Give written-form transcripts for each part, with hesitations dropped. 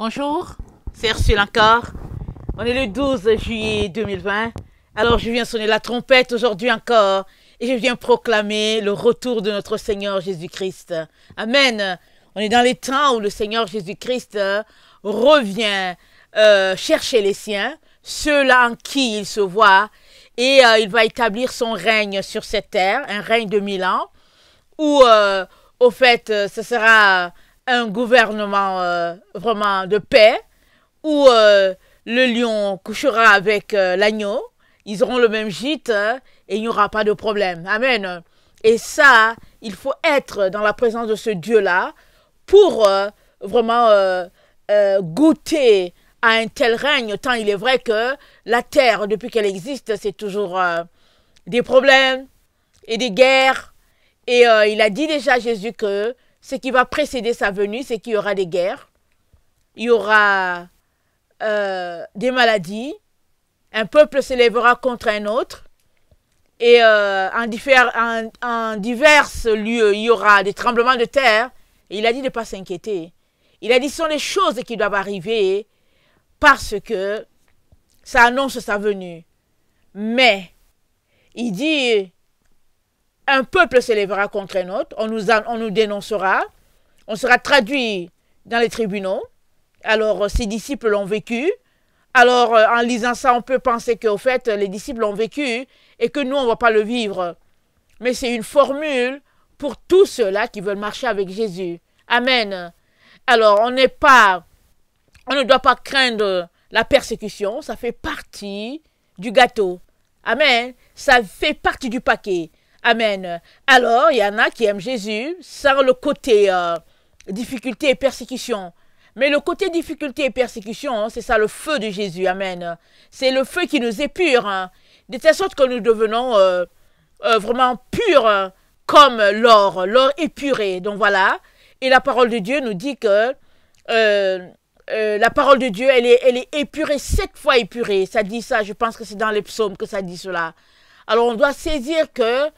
Bonjour, c'est Ursule encore. On est le 12 juillet 2020. Alors je viens sonner la trompette aujourd'hui encore et je viens proclamer le retour de notre Seigneur Jésus-Christ. Amen. On est dans les temps où le Seigneur Jésus-Christ revient chercher les siens, ceux-là en qui il se voit, et il va établir son règne sur cette terre, un règne de 1000 ans, où au fait ce sera un gouvernement vraiment de paix, où le lion couchera avec l'agneau, ils auront le même gîte et il n'y aura pas de problème. Amen. Et ça, il faut être dans la présence de ce Dieu-là pour vraiment goûter à un tel règne, tant il est vrai que la terre, depuis qu'elle existe, c'est toujours des problèmes et des guerres. Et il a dit déjà, Jésus, que ce qui va précéder sa venue, c'est qu'il y aura des guerres, il y aura des maladies, un peuple s'élèvera contre un autre, et en divers lieux, il y aura des tremblements de terre. Et il a dit de ne pas s'inquiéter. Il a dit ce sont les choses qui doivent arriver parce que ça annonce sa venue. Mais, il dit, un peuple s'élèvera contre un autre, on nous dénoncera, on sera traduit dans les tribunaux. Alors, ses disciples l'ont vécu. Alors, en lisant ça, on peut penser qu'au fait, les disciples l'ont vécu et que nous, on ne va pas le vivre. Mais c'est une formule pour tous ceux-là qui veulent marcher avec Jésus. Amen. Alors, on ne doit pas craindre la persécution, ça fait partie du gâteau. Amen. Ça fait partie du paquet. Amen. Alors, il y en a qui aiment Jésus sans le côté difficulté et persécution. Mais le côté difficulté et persécution, c'est ça le feu de Jésus. Amen. C'est le feu qui nous épure, de telle sorte que nous devenons vraiment purs comme l'or épuré. Donc voilà. Et la parole de Dieu nous dit que la parole de Dieu, elle est épurée, 7 fois épurée. Ça dit ça, je pense que c'est dans les psaumes que ça dit cela. Alors on doit saisir que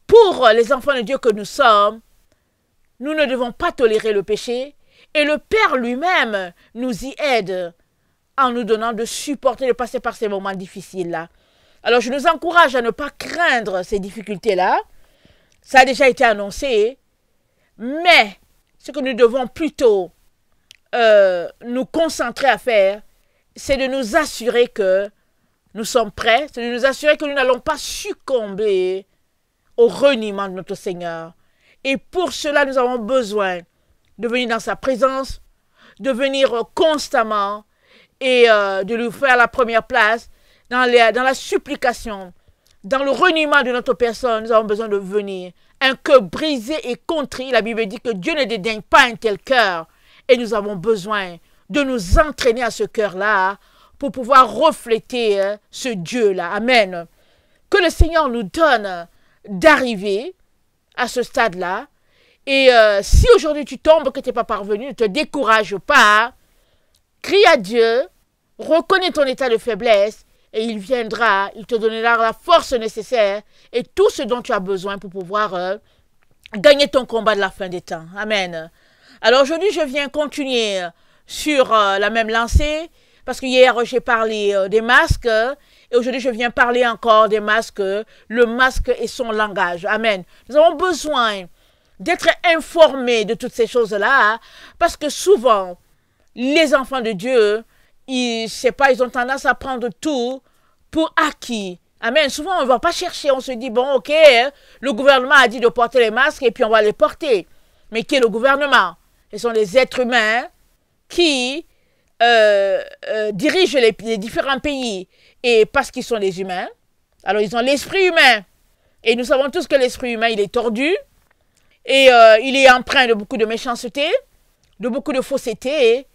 pour les enfants de Dieu que nous sommes, nous ne devons pas tolérer le péché. Et le Père lui-même nous y aide en nous donnant de supporter, de passer par ces moments difficiles-là. Alors je nous encourage à ne pas craindre ces difficultés-là. Ça a déjà été annoncé. Mais ce que nous devons plutôt nous concentrer à faire, c'est de nous assurer que nous sommes prêts, c'est de nous assurer que nous n'allons pas succomber au reniement de notre Seigneur. Et pour cela, nous avons besoin de venir dans sa présence, de venir constamment et de lui faire la première place dans la supplication, dans le reniement de notre personne. Nous avons besoin de venir. Un cœur brisé et contrit, la Bible dit que Dieu ne dédaigne pas un tel cœur. Et nous avons besoin de nous entraîner à ce cœur-là pour pouvoir refléter ce Dieu-là. Amen. Que le Seigneur nous donne d'arriver à ce stade-là. Et si aujourd'hui tu tombes, que tu n'es pas parvenu, ne te décourage pas. Crie à Dieu, reconnais ton état de faiblesse et il viendra, il te donnera la force nécessaire et tout ce dont tu as besoin pour pouvoir gagner ton combat de la fin des temps. Amen. Alors aujourd'hui, je viens continuer sur la même lancée parce que hier, j'ai parlé des masques et aujourd'hui, je viens parler encore des masques, le masque et son langage. Amen. Nous avons besoin d'être informés de toutes ces choses-là, parce que souvent, les enfants de Dieu, ils ont tendance à prendre tout pour acquis. Amen. Souvent, on ne va pas chercher, on se dit, bon, ok, le gouvernement a dit de porter les masques et puis on va les porter. Mais qui est le gouvernement? Ce sont les êtres humains qui dirigent les différents pays. Et parce qu'ils sont des humains, alors ils ont l'esprit humain. Et nous savons tous que l'esprit humain, il est tordu. Et il est empreint de beaucoup de méchanceté, de beaucoup de fausseté.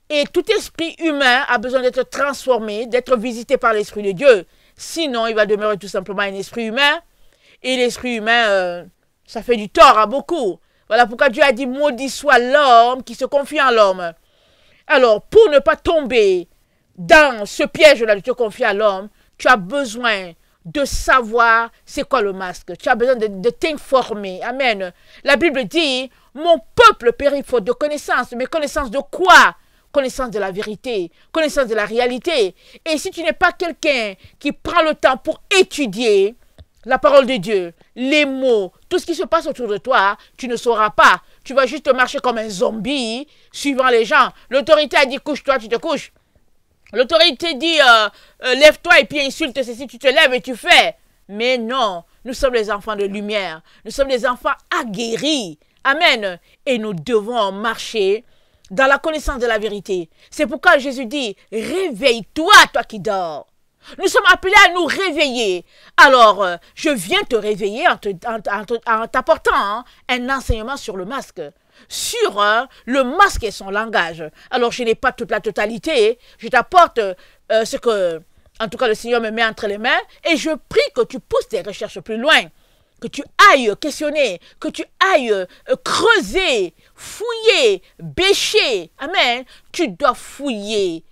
Et tout esprit humain a besoin d'être transformé, d'être visité par l'Esprit de Dieu. Sinon, il va demeurer tout simplement un esprit humain. Et l'esprit humain, ça fait du tort à beaucoup. Voilà pourquoi Dieu a dit, maudit soit l'homme qui se confie en l'homme. Alors, pour ne pas tomber dans ce piège-là de te confier à l'homme, tu as besoin de savoir c'est quoi le masque. Tu as besoin de t'informer. Amen. La Bible dit, mon peuple périt faute de connaissance. Mais connaissance de quoi? connaissance de la vérité, connaissance de la réalité. Et si tu n'es pas quelqu'un qui prend le temps pour étudier la parole de Dieu, les mots, tout ce qui se passe autour de toi, tu ne sauras pas. Tu vas juste marcher comme un zombie, suivant les gens. L'autorité a dit couche-toi, tu te couches. L'autorité dit lève-toi et puis insulte ceci, tu te lèves et tu fais. Mais non, nous sommes les enfants de lumière. Nous sommes les enfants aguerris. Amen. Et nous devons marcher dans la connaissance de la vérité. C'est pourquoi Jésus dit, réveille-toi, toi qui dors. Nous sommes appelés à nous réveiller. Alors, je viens te réveiller en t'apportant un enseignement sur le masque. Sur le masque et son langage. Alors, je n'ai pas toute la totalité. Je t'apporte ce que, en tout cas, le Seigneur me met entre les mains. Et je prie que tu pousses tes recherches plus loin. Que tu ailles questionner. Que tu ailles creuser, fouiller, bêcher. Amen. Tu dois fouiller.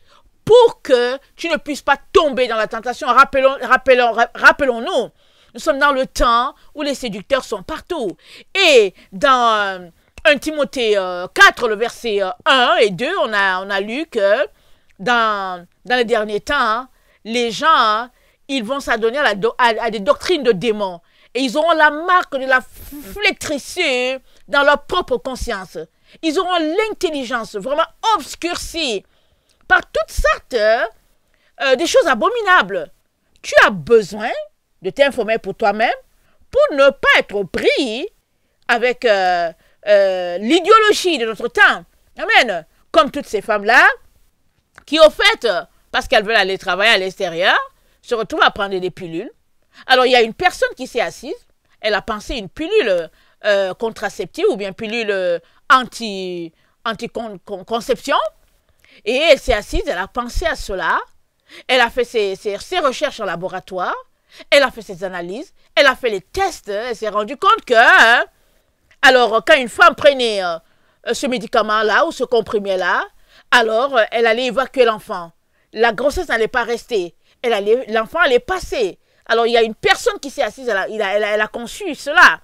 Pour que tu ne puisses pas tomber dans la tentation. Rappelons-nous, nous sommes dans le temps où les séducteurs sont partout. Et dans 1 Timothée 4, le verset 1 et 2, on a lu que dans les derniers temps, les gens, ils vont s'adonner à des doctrines de démons. Et ils auront la marque de la flétrissure dans leur propre conscience. Ils auront l'intelligence vraiment obscurcie par toutes sortes de choses abominables. Tu as besoin de t'informer pour toi-même pour ne pas être pris avec l'idéologie de notre temps. Amen. Comme toutes ces femmes-là qui, au fait, parce qu'elles veulent aller travailler à l'extérieur, se retrouvent à prendre des pilules. Alors, il y a une personne qui s'est assise, elle a pensé une pilule contraceptive ou bien pilule anti-conception. Et elle s'est assise, elle a pensé à cela, elle a fait ses recherches en laboratoire, elle a fait ses analyses, elle a fait les tests, elle s'est rendue compte que, alors quand une femme prenait ce médicament-là ou ce comprimé-là, alors elle allait évacuer l'enfant. La grossesse n'allait pas rester, l'enfant allait passer. Alors il y a une personne qui s'est assise, elle a conçu cela.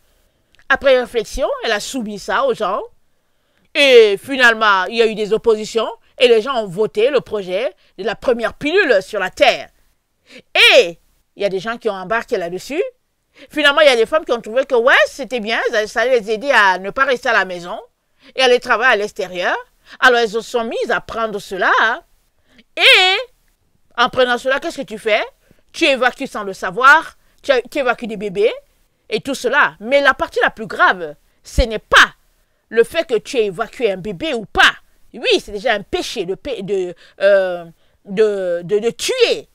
Après réflexion, elle a soumis ça aux gens. Et finalement, il y a eu des oppositions. Et les gens ont voté le projet de la première pilule sur la Terre. Et il y a des gens qui ont embarqué là-dessus. Finalement, il y a des femmes qui ont trouvé que ouais, c'était bien, ça allait les aider à ne pas rester à la maison et aller travailler à l'extérieur. Alors, elles se sont mises à prendre cela. Et en prenant cela, qu'est-ce que tu fais? Tu évacues sans le savoir, tu évacues des bébés et tout cela. Mais la partie la plus grave, ce n'est pas le fait que tu aies évacué un bébé ou pas. Oui, c'est déjà un péché de tuer.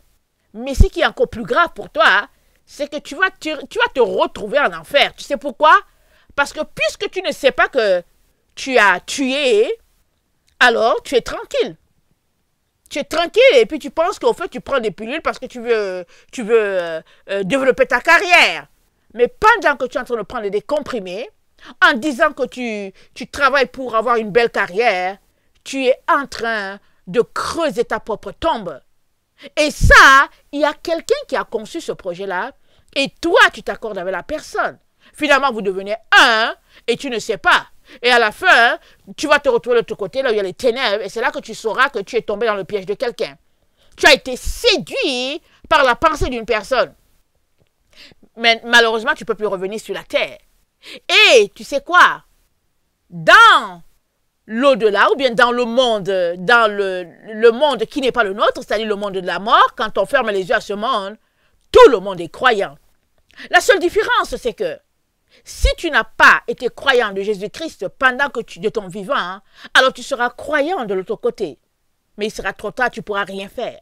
Mais ce qui est encore plus grave pour toi, c'est que tu vas te retrouver en enfer. Tu sais pourquoi? Parce que puisque tu ne sais pas que tu as tué, alors tu es tranquille. Tu es tranquille et puis tu penses qu'au fait tu prends des pilules parce que tu veux développer ta carrière. Mais pendant que tu es en train de prendre des comprimés, en disant que tu travailles pour avoir une belle carrière, tu es en train de creuser ta propre tombe. Et ça, il y a quelqu'un qui a conçu ce projet-là, et toi, tu t'accordes avec la personne. Finalement, vous devenez un, et tu ne sais pas. Et à la fin, tu vas te retrouver de l'autre côté, là où il y a les ténèbres, et c'est là que tu sauras que tu es tombé dans le piège de quelqu'un. Tu as été séduit par la pensée d'une personne. Mais malheureusement, tu ne peux plus revenir sur la terre. Et tu sais quoi? Dans l'au-delà, ou bien dans le monde qui n'est pas le nôtre, c'est-à-dire le monde de la mort, quand on ferme les yeux à ce monde, tout le monde est croyant. La seule différence, c'est que si tu n'as pas été croyant de Jésus-Christ pendant que de ton vivant, alors tu seras croyant de l'autre côté. Mais il sera trop tard, tu ne pourras rien faire.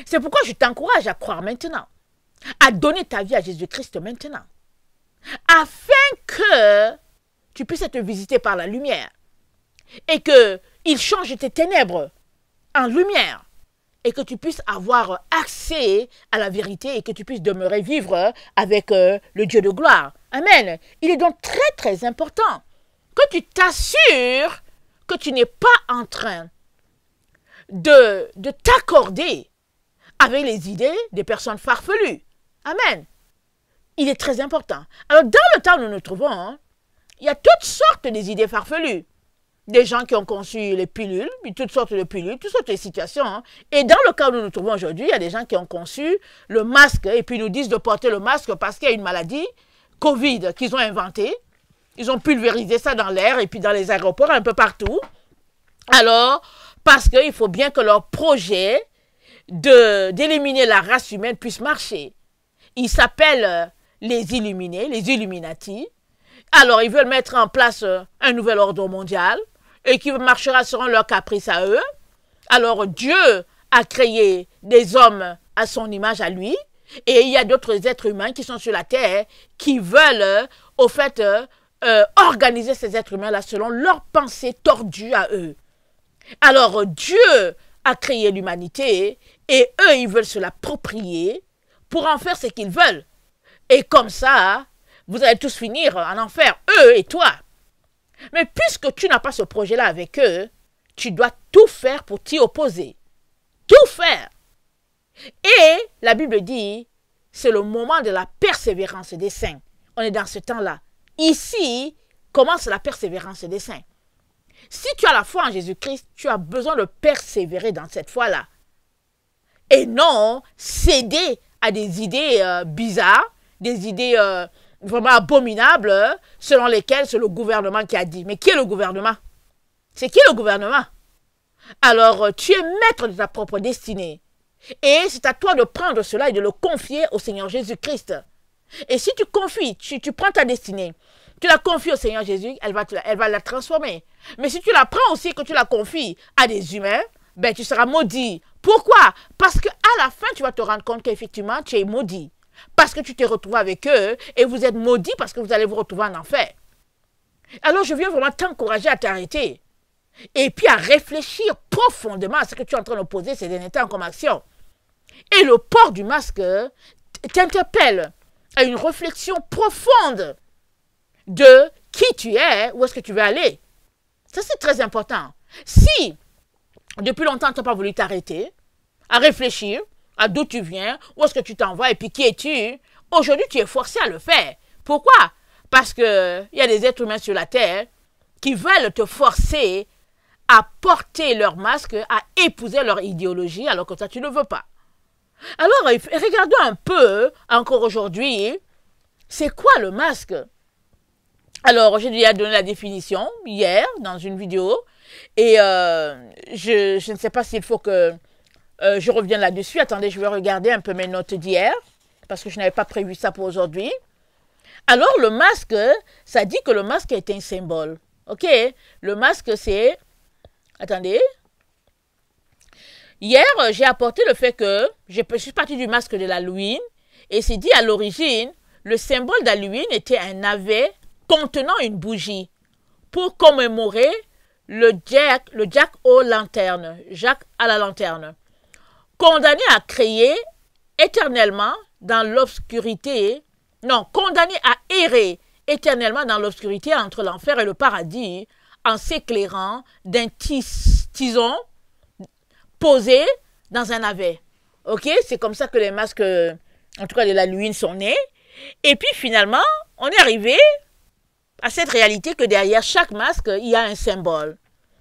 C'est pourquoi je t'encourage à croire maintenant, à donner ta vie à Jésus-Christ maintenant, afin que tu puisses être visité par la lumière et qu'il change tes ténèbres en lumière et que tu puisses avoir accès à la vérité et que tu puisses demeurer vivre avec le Dieu de gloire. Amen. Il est donc très très important que tu t'assures que tu n'es pas en train de t'accorder avec les idées des personnes farfelues. Amen. Il est très important. Alors, dans le temps où nous nous trouvons, il y a toutes sortes d'idées farfelues. des gens qui ont conçu les pilules, toutes sortes de pilules, toutes sortes de situations. Hein. Et dans le cas où nous nous trouvons aujourd'hui, il y a des gens qui ont conçu le masque et puis nous disent de porter le masque parce qu'il y a une maladie, Covid, qu'ils ont inventée. Ils ont pulvérisé ça dans l'air et puis dans les aéroports, un peu partout. Alors, parce qu'il faut bien que leur projet d'éliminer la race humaine puisse marcher. Ils s'appellent les Illuminés, les Illuminati. Alors, ils veulent mettre en place un nouvel ordre mondial et qui marchera selon leur caprice à eux. Alors, Dieu a créé des hommes à son image à lui et il y a d'autres êtres humains qui sont sur la terre qui veulent, au fait, organiser ces êtres humains-là selon leurs pensées tordues à eux. Alors, Dieu a créé l'humanité et eux, ils veulent se l'approprier pour en faire ce qu'ils veulent. Et comme ça, vous allez tous finir en enfer, eux et toi. Mais puisque tu n'as pas ce projet-là avec eux, tu dois tout faire pour t'y opposer. Tout faire. Et la Bible dit, c'est le moment de la persévérance des saints. On est dans ce temps-là. Ici commence la persévérance des saints. Si tu as la foi en Jésus-Christ, tu as besoin de persévérer dans cette foi-là. Et non céder à des idées bizarres, des idées vraiment abominables, selon lesquelles c'est le gouvernement qui a dit. Mais qui est le gouvernement? C'est qui le gouvernement? Alors, tu es maître de ta propre destinée. Et c'est à toi de prendre cela et de le confier au Seigneur Jésus-Christ. Et si tu confies, tu prends ta destinée, tu la confies au Seigneur Jésus, elle va la transformer. Mais si tu la prends aussi, que tu la confies à des humains, ben tu seras maudit. Pourquoi? Parce qu'à la fin, tu vas te rendre compte qu'effectivement, tu es maudit. Parce que tu t'es retrouvé avec eux et vous êtes maudit parce que vous allez vous retrouver en enfer. Alors, je viens vraiment t'encourager à t'arrêter. Et puis à réfléchir profondément à ce que tu es en train de poser ces derniers temps comme action. Et le port du masque t'interpelle à une réflexion profonde de qui tu es, où est-ce que tu veux aller. Ça, c'est très important. Si, depuis longtemps, tu n'as pas voulu t'arrêter, à réfléchir à d'où tu viens, où est-ce que tu t'en vas et puis qui es-tu, aujourd'hui, tu es forcé à le faire. Pourquoi? Parce qu'il y a des êtres humains sur la terre qui veulent te forcer à porter leur masque, à épouser leur idéologie, alors que toi, tu ne veux pas. Alors, regardons un peu, encore aujourd'hui, c'est quoi le masque? Alors, j'ai déjà donné la définition hier dans une vidéo et je ne sais pas s'il faut que je revienne là-dessus. Attendez, je vais regarder un peu mes notes d'hier parce que je n'avais pas prévu ça pour aujourd'hui. Alors, le masque, ça dit que le masque est un symbole. Ok? Le masque, c'est... Attendez. Hier, j'ai apporté le fait que je suis partie du masque de l'Halloween et c'est dit à l'origine, le symbole d'Halloween était un navet contenant une bougie pour commémorer le Jack aux lanternes, Jacques à la lanterne, condamné à créer éternellement dans l'obscurité, non, condamné à errer éternellement dans l'obscurité entre l'enfer et le paradis en s'éclairant d'un tison posé dans un navet. Ok, c'est comme ça que les masques, en tout cas de l'Halloween, sont nés. Et puis finalement, on est arrivé à cette réalité que derrière chaque masque, il y a un symbole.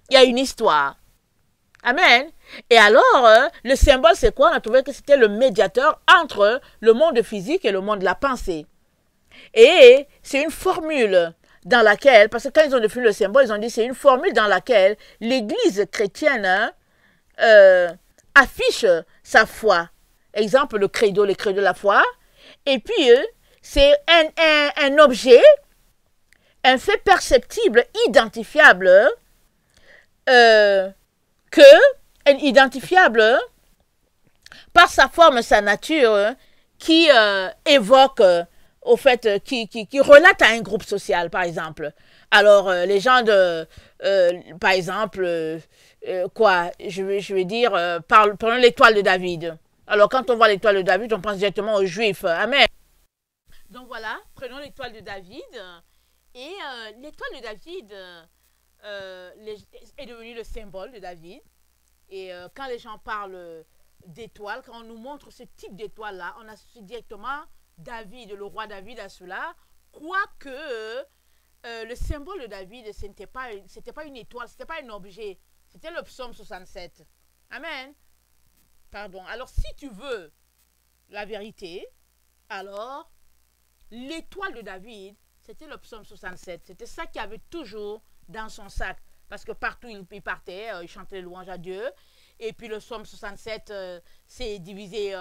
Il y a une histoire. Amen. Et alors, le symbole, c'est quoi? On a trouvé que c'était le médiateur entre le monde physique et le monde de la pensée. Et c'est une formule dans laquelle, parce que quand ils ont défini le symbole, ils ont dit c'est une formule dans laquelle l'Église chrétienne affiche sa foi. Exemple, le credo de la foi. Et puis, c'est un objet, un fait perceptible, identifiable, identifiable par sa forme, sa nature, qui évoque, au fait, qui relate à un groupe social, par exemple. Alors, les gens de, par exemple, quoi, je vais dire, prenons l'étoile de David. Alors, quand on voit l'étoile de David, on pense directement aux Juifs. Amen. Donc voilà, prenons l'étoile de David. Et l'étoile de David est devenue le symbole de David. Et quand les gens parlent d'étoiles, quand on nous montre ce type d'étoile-là, on associe directement David, le roi David à cela, quoique le symbole de David, ce n'était pas, pas une étoile, ce n'était pas un objet. C'était le psaume 67. Amen. Pardon. Alors, si tu veux la vérité, alors, l'étoile de David, c'était le psaume 67. C'était ça qu'il avait toujours dans son sac. Parce que partout il partait, il chantait les louanges à Dieu. Et puis le psaume 67, c'est divisé,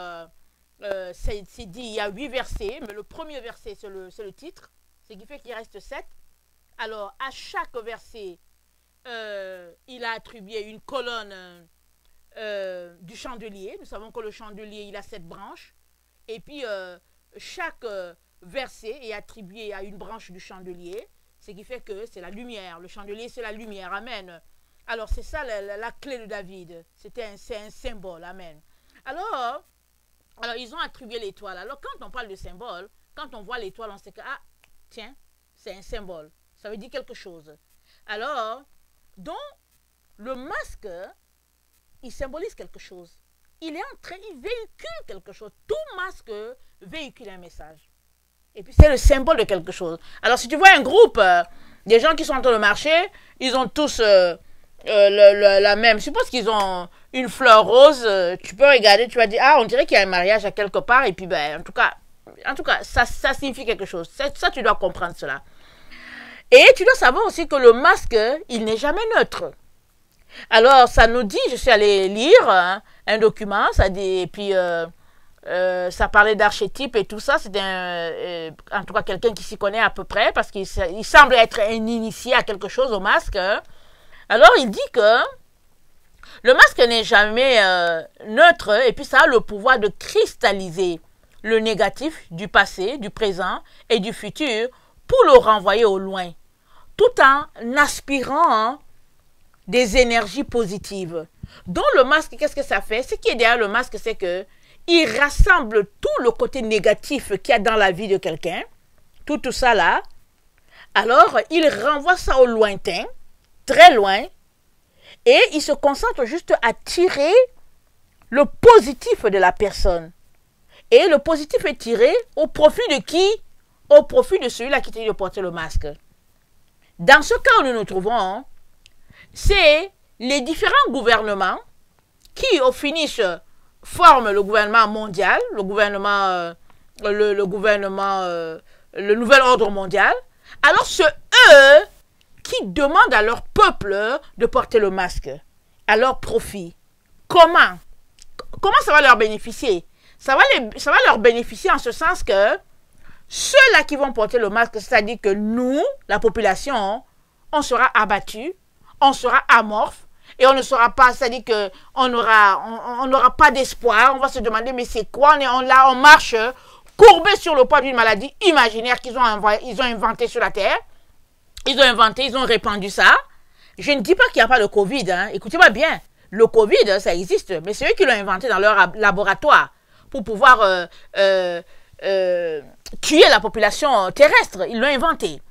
c'est dit, il y a 8 versets, mais le premier verset, c'est le titre. Ce qui fait qu'il reste 7. Alors, à chaque verset, il a attribué une colonne du chandelier. Nous savons que le chandelier, il a 7 branches. Et puis, chaque verset est attribué à une branche du chandelier, ce qui fait que c'est la lumière. Le chandelier, c'est la lumière. Amen. Alors, c'est ça la clé de David. C'est un symbole. Amen. Alors, ils ont attribué l'étoile. Alors, quand on parle de symbole, quand on voit l'étoile, on sait que, ah, tiens, c'est un symbole. Ça veut dire quelque chose. Alors, donc, le masque, il symbolise quelque chose. Il véhicule quelque chose. Tout masque véhicule un message. Et puis c'est le symbole de quelque chose. Alors si tu vois un groupe, des gens qui sont en train de marcher, ils ont tous la même. Je suppose qu'ils ont une fleur rose. Tu peux regarder, tu vas dire, ah, on dirait qu'il y a un mariage à quelque part. Et puis, ben, en tout cas, ça signifie quelque chose. Ça, tu dois comprendre cela. Et tu dois savoir aussi que le masque, il n'est jamais neutre. Alors, ça nous dit, je suis allée lire un document, ça dit, et puis ça parlait d'archétype et tout ça. C'était en tout cas quelqu'un qui s'y connaît à peu près, parce qu'il semble être un initié à quelque chose au masque. Alors, il dit que le masque n'est jamais neutre, et puis ça a le pouvoir de cristalliser le négatif du passé, du présent et du futur pour le renvoyer au loin, tout en aspirant des énergies positives. Donc le masque, qu'est-ce que ça fait? Ce qui est derrière le masque, c'est que il rassemble tout le côté négatif qu'il y a dans la vie de quelqu'un, tout ça là. Alors, il renvoie ça au lointain, très loin, et il se concentre juste à tirer le positif de la personne. Et le positif est tiré au profit de qui? Au profit de celui-là qui t'a dit de porter le masque. Dans ce cas où nous nous trouvons, c'est les différents gouvernements qui, au finish, forment le gouvernement mondial, le nouvel ordre mondial. Alors, c'est eux qui demandent à leur peuple de porter le masque, à leur profit. Comment ça va leur bénéficier? Ça va leur bénéficier en ce sens que ceux-là qui vont porter le masque, c'est-à-dire que nous, la population, on sera abattus, on sera amorphe et on ne saura pas, c'est-à-dire qu'on n'aura pas d'espoir. On va se demander, mais c'est quoi? On marche courbé sur le poids d'une maladie imaginaire qu'ils ont inventé sur la Terre. Ils ont répandu ça. Je ne dis pas qu'il n'y a pas de Covid. Hein. Écoutez-moi bien, le Covid, ça existe, mais c'est eux qui l'ont inventé dans leur laboratoire pour pouvoir tuer la population terrestre. Ils l'ont inventé.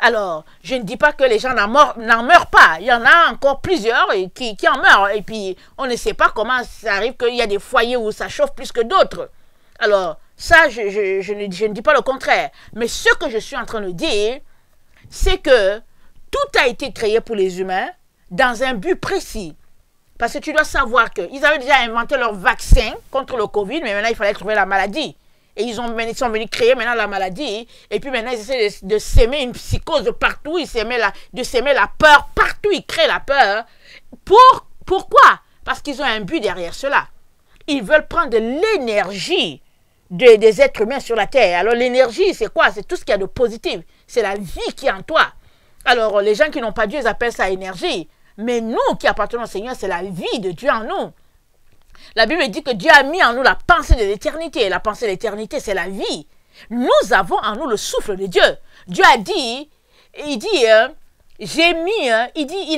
Alors, je ne dis pas que les gens n'en meurent pas. Il y en a encore plusieurs qui en meurent. Et puis, on ne sait pas comment ça arrive qu'il y a des foyers où ça chauffe plus que d'autres. Alors, ça, je ne dis pas le contraire. Mais ce que je suis en train de dire, c'est que tout a été créé pour les humains dans un but précis. Parce que tu dois savoir qu'ils avaient déjà inventé leur vaccin contre le Covid, mais maintenant, il fallait trouver la maladie. Et ils sont venus créer maintenant la maladie. Et puis maintenant, ils essaient de s'aimer une psychose de partout. De s'aimer la peur partout. Ils créent la peur. Pourquoi? Parce qu'ils ont un but derrière cela. Ils veulent prendre de l'énergie des êtres humains sur la Terre. Alors l'énergie, c'est quoi? C'est tout ce qu'il y a de positif. C'est la vie qui est en toi. Alors les gens qui n'ont pas Dieu, ils appellent ça énergie. Mais nous qui appartenons au Seigneur, c'est la vie de Dieu en nous. La Bible dit que Dieu a mis en nous la pensée de l'éternité. La pensée de l'éternité, c'est la vie. Nous avons en nous le souffle de Dieu. Dieu a dit, il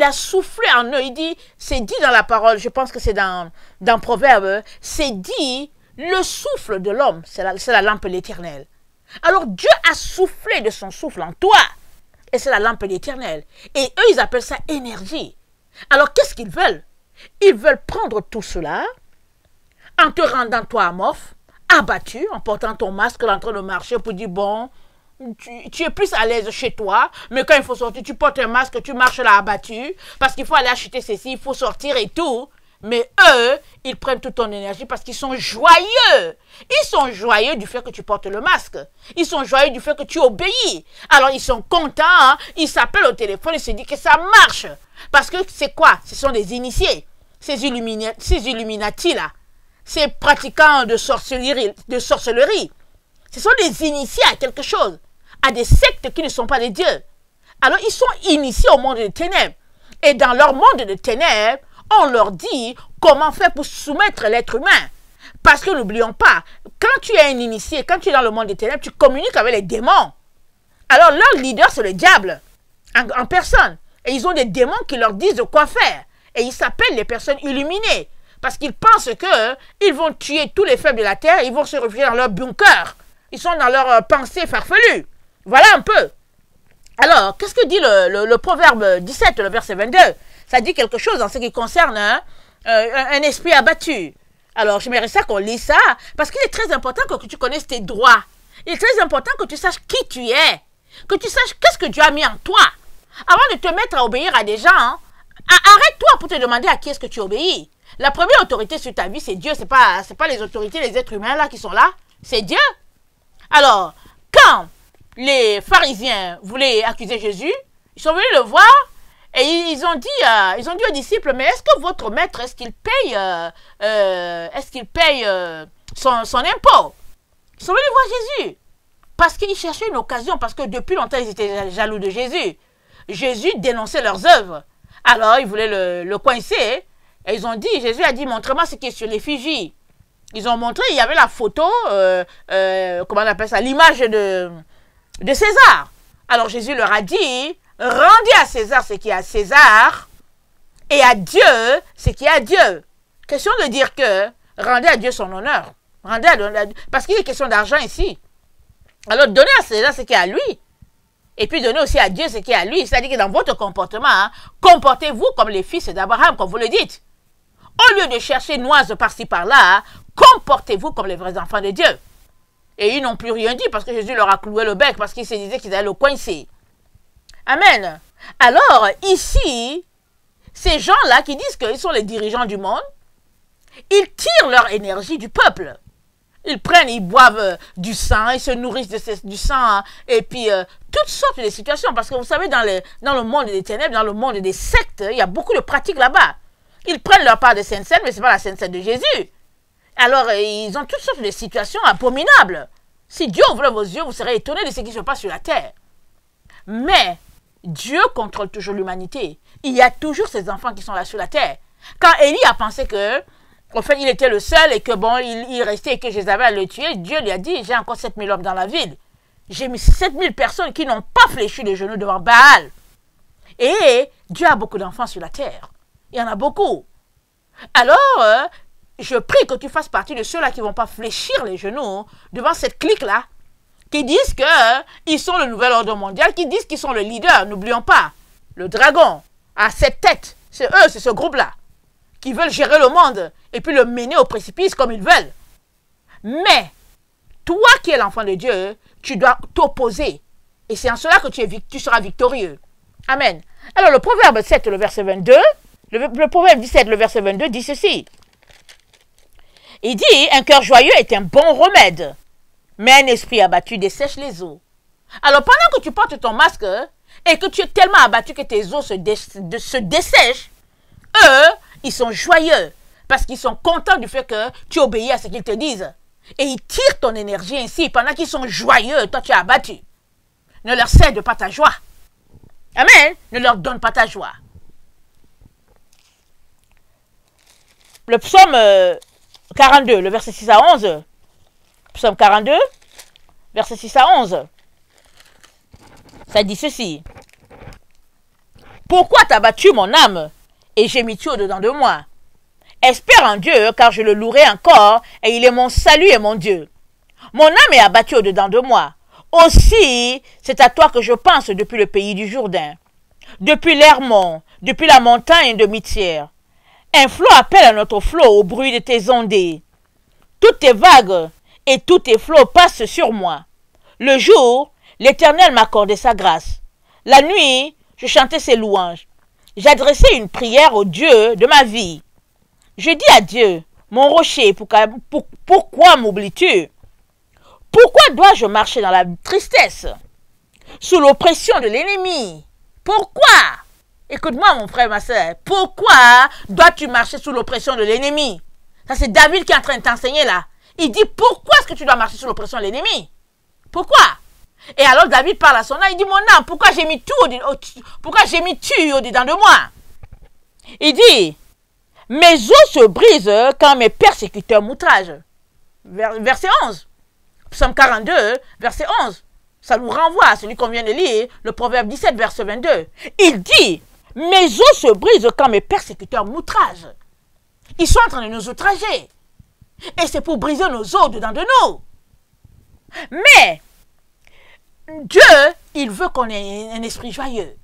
a soufflé en eux. Il dit, c'est dit dans la parole, je pense que c'est dans Proverbe, c'est dit, le souffle de l'homme, c'est la lampe de l'éternel. Alors Dieu a soufflé de son souffle en toi. Et c'est la lampe de l'éternel. Et eux, ils appellent ça énergie. Alors qu'est-ce qu'ils veulent? Ils veulent prendre tout cela en te rendant toi amorphe, abattu, en portant ton masque en train de marcher pour dire, bon, tu es plus à l'aise chez toi, mais quand il faut sortir, tu portes un masque, tu marches là abattu, parce qu'il faut aller acheter ceci, il faut sortir et tout. Mais eux, ils prennent toute ton énergie parce qu'ils sont joyeux. Ils sont joyeux du fait que tu portes le masque. Ils sont joyeux du fait que tu obéis. Alors, ils sont contents, hein? Ils s'appellent au téléphone, ils se disent que ça marche. Parce que c'est quoi? Ce sont des initiés. Ces Illuminati-là. Ces pratiquants de sorcellerie. Ce sont des initiés à quelque chose. À des sectes qui ne sont pas des dieux. Alors, ils sont initiés au monde des ténèbres. Et dans leur monde de ténèbres, on leur dit comment faire pour soumettre l'être humain. Parce que n'oublions pas, quand tu es un initié, quand tu es dans le monde des ténèbres, tu communiques avec les démons. Alors leur leader, c'est le diable, en personne. Et ils ont des démons qui leur disent de quoi faire. Et ils s'appellent les personnes illuminées. Parce qu'ils pensent qu'ils vont tuer tous les faibles de la terre, ils vont se réfugier dans leur bunker. Ils sont dans leur pensée farfelue. Voilà un peu. Alors, qu'est-ce que dit le proverbe 17, le verset 22? Ça dit quelque chose en ce qui concerne un esprit abattu. Alors, j'aimerais ça qu'on lise ça, parce qu'il est très important que tu connaisses tes droits. Il est très important que tu saches qui tu es, que tu saches qu'est-ce que Dieu a mis en toi. Avant de te mettre à obéir à des gens, arrête-toi pour te demander à qui est-ce que tu obéis. La première autorité sur ta vie, c'est Dieu, c'est pas les autorités, les êtres humains là qui sont là, c'est Dieu. Alors, quand les pharisiens voulaient accuser Jésus, ils sont venus le voir, et ils ont dit aux disciples, mais est-ce que votre maître, est-ce qu'il paye son impôt? Ils sont venus voir Jésus. Parce qu'ils cherchaient une occasion, parce que depuis longtemps, ils étaient jaloux de Jésus. Jésus dénonçait leurs œuvres. Alors, ils voulaient le coincer. Et ils ont dit, Jésus a dit, montrez-moi ce qui est sur l'effigie. Ils ont montré, il y avait la photo, comment on appelle ça, l'image de César. Alors, Jésus leur a dit, rendez à César ce qui est à César et à Dieu ce qui est à Dieu. Question de dire que rendez à Dieu son honneur. Parce qu'il est question d'argent ici. Alors donnez à César ce qui est à lui. Et puis donnez aussi à Dieu ce qui est à lui. C'est-à-dire que dans votre comportement, hein, comportez-vous comme les fils d'Abraham, comme vous le dites. Au lieu de chercher noise par-ci par-là, hein, comportez-vous comme les vrais enfants de Dieu. Et ils n'ont plus rien dit parce que Jésus leur a cloué le bec parce qu'ils se disaient qu'ils allaient le coincer. Amen. Alors, ici, ces gens-là qui disent qu'ils sont les dirigeants du monde, ils tirent leur énergie du peuple. Ils prennent, ils boivent du sang, ils se nourrissent du sang, hein, et puis toutes sortes de situations. Parce que vous savez, dans le monde des ténèbres, dans le monde des sectes, il y a beaucoup de pratiques là-bas. Ils prennent leur part de Sainte-Seine, mais ce n'est pas la Sainte-Seine de Jésus. Alors, ils ont toutes sortes de situations abominables. Si Dieu ouvre vos yeux, vous serez étonnés de ce qui se passe sur la terre. Mais Dieu contrôle toujours l'humanité. Il y a toujours ces enfants qui sont là sur la terre. Quand Élie a pensé que, en fait, il était le seul et que bon, il restait et que Jézabel allait le tuer, Dieu lui a dit, j'ai encore 7000 hommes dans la ville. J'ai mis 7000 personnes qui n'ont pas fléchi les genoux devant Baal. Et Dieu a beaucoup d'enfants sur la terre. Il y en a beaucoup. Alors, je prie que tu fasses partie de ceux-là qui ne vont pas fléchir les genoux devant cette clique-là, qui disent qu'ils sont le nouvel ordre mondial, qui disent qu'ils sont le leader. N'oublions pas, le dragon a 7 têtes. C'est eux, c'est ce groupe-là, qui veulent gérer le monde et puis le mener au précipice comme ils veulent. Mais, toi qui es l'enfant de Dieu, tu dois t'opposer. Et c'est en cela que tu seras victorieux. Amen. Alors, le proverbe 7, le verset 22, le proverbe 17, le verset 22 dit ceci. Il dit, un cœur joyeux est un bon remède, mais un esprit abattu dessèche les os. Alors, pendant que tu portes ton masque et que tu es tellement abattu que tes os se dessèchent, eux, ils sont joyeux parce qu'ils sont contents du fait que tu obéis à ce qu'ils te disent. Et ils tirent ton énergie ainsi. Pendant qu'ils sont joyeux, toi tu es abattu. Ne leur cède pas ta joie. Amen. Ne leur donne pas ta joie. Le psaume 42, le verset 6 à 11. Psaume 42, verset 6 à 11. Ça dit ceci. Pourquoi t'as battu mon âme et gémis-tu au-dedans de moi? Espère en Dieu, car je le louerai encore, et il est mon salut et mon Dieu. Mon âme est abattue au-dedans de moi. Aussi, c'est à toi que je pense depuis le pays du Jourdain, depuis l'Hermon, depuis la montagne de Mitière. Un flot appelle à notre flot au bruit de tes ondées. Toutes tes vagues et tous tes flots passent sur moi. Le jour L'Éternel m'accordait sa grâce. La nuit, je chantais ses louanges. J'adressais une prière au Dieu de ma vie. Je dis à Dieu, mon rocher, pourquoi m'oublies-tu? Pourquoi dois-je marcher dans la tristesse, sous l'oppression de l'ennemi? Pourquoi? Écoute-moi, mon frère, ma soeur. Pourquoi dois-tu marcher sous l'oppression de l'ennemi? Ça, c'est David qui est en train de t'enseigner là. Il dit, pourquoi est-ce que tu dois marcher sous l'oppression de l'ennemi? Pourquoi? Et alors David parle à son âme, il dit, mon âme, pourquoi j'ai mis tu au-dedans de moi? Il dit, mes os se brisent quand mes persécuteurs m'outragent. Verset 11. Psaume 42, verset 11. Ça nous renvoie à celui qu'on vient de lire, le Proverbe 17, verset 22. Il dit, mes os se brisent quand mes persécuteurs m'outragent. Ils sont en train de nous outrager. Et c'est pour briser nos os dedans de nous. Mais, Dieu, il veut qu'on ait un esprit joyeux.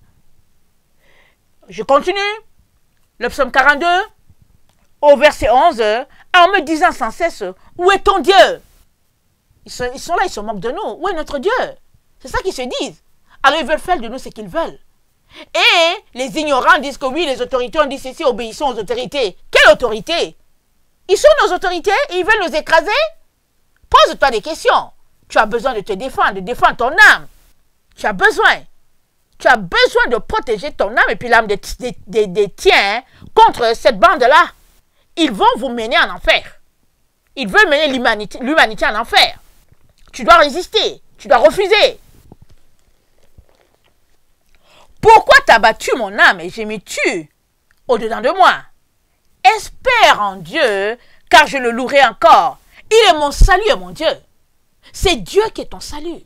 Je continue. Le psaume 42, au verset 11, en me disant sans cesse, où est ton Dieu? Ils sont là, ils se moquent de nous. Où est notre Dieu? C'est ça qu'ils se disent. Alors ils veulent faire de nous ce qu'ils veulent. Et les ignorants disent que oui, les autorités ont dit ceci, obéissons aux autorités. Quelle autorité? Ils sont nos autorités et ils veulent nous écraser? Pose-toi des questions. Tu as besoin de te défendre, de défendre ton âme. Tu as besoin. Tu as besoin de protéger ton âme et puis l'âme des tiens contre cette bande-là. Ils vont vous mener en enfer. Ils veulent mener l'humanité en enfer. Tu dois résister. Tu dois refuser. Pourquoi t'as battu mon âme et j'ai mis tu au-dedans de moi? Espère en Dieu, car je le louerai encore. Il est mon salut et mon Dieu. C'est Dieu qui est ton salut.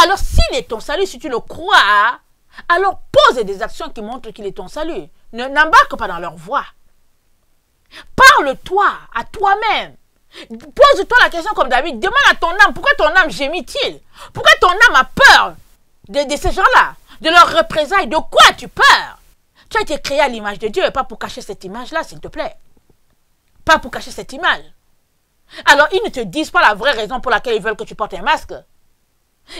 Alors s'il est ton salut, si tu le crois, alors pose des actions qui montrent qu'il est ton salut. N'embarque pas dans leur voie. Parle-toi à toi-même. Pose-toi la question comme David. Demande à ton âme, pourquoi ton âme gémit-il? Pourquoi ton âme a peur de ces gens-là? De leurs représailles? De quoi as-tu peur? Tu as été créé à l'image de Dieu, pas pour cacher cette image-là, s'il te plaît. Pas pour cacher cette image. Alors, ils ne te disent pas la vraie raison pour laquelle ils veulent que tu portes un masque.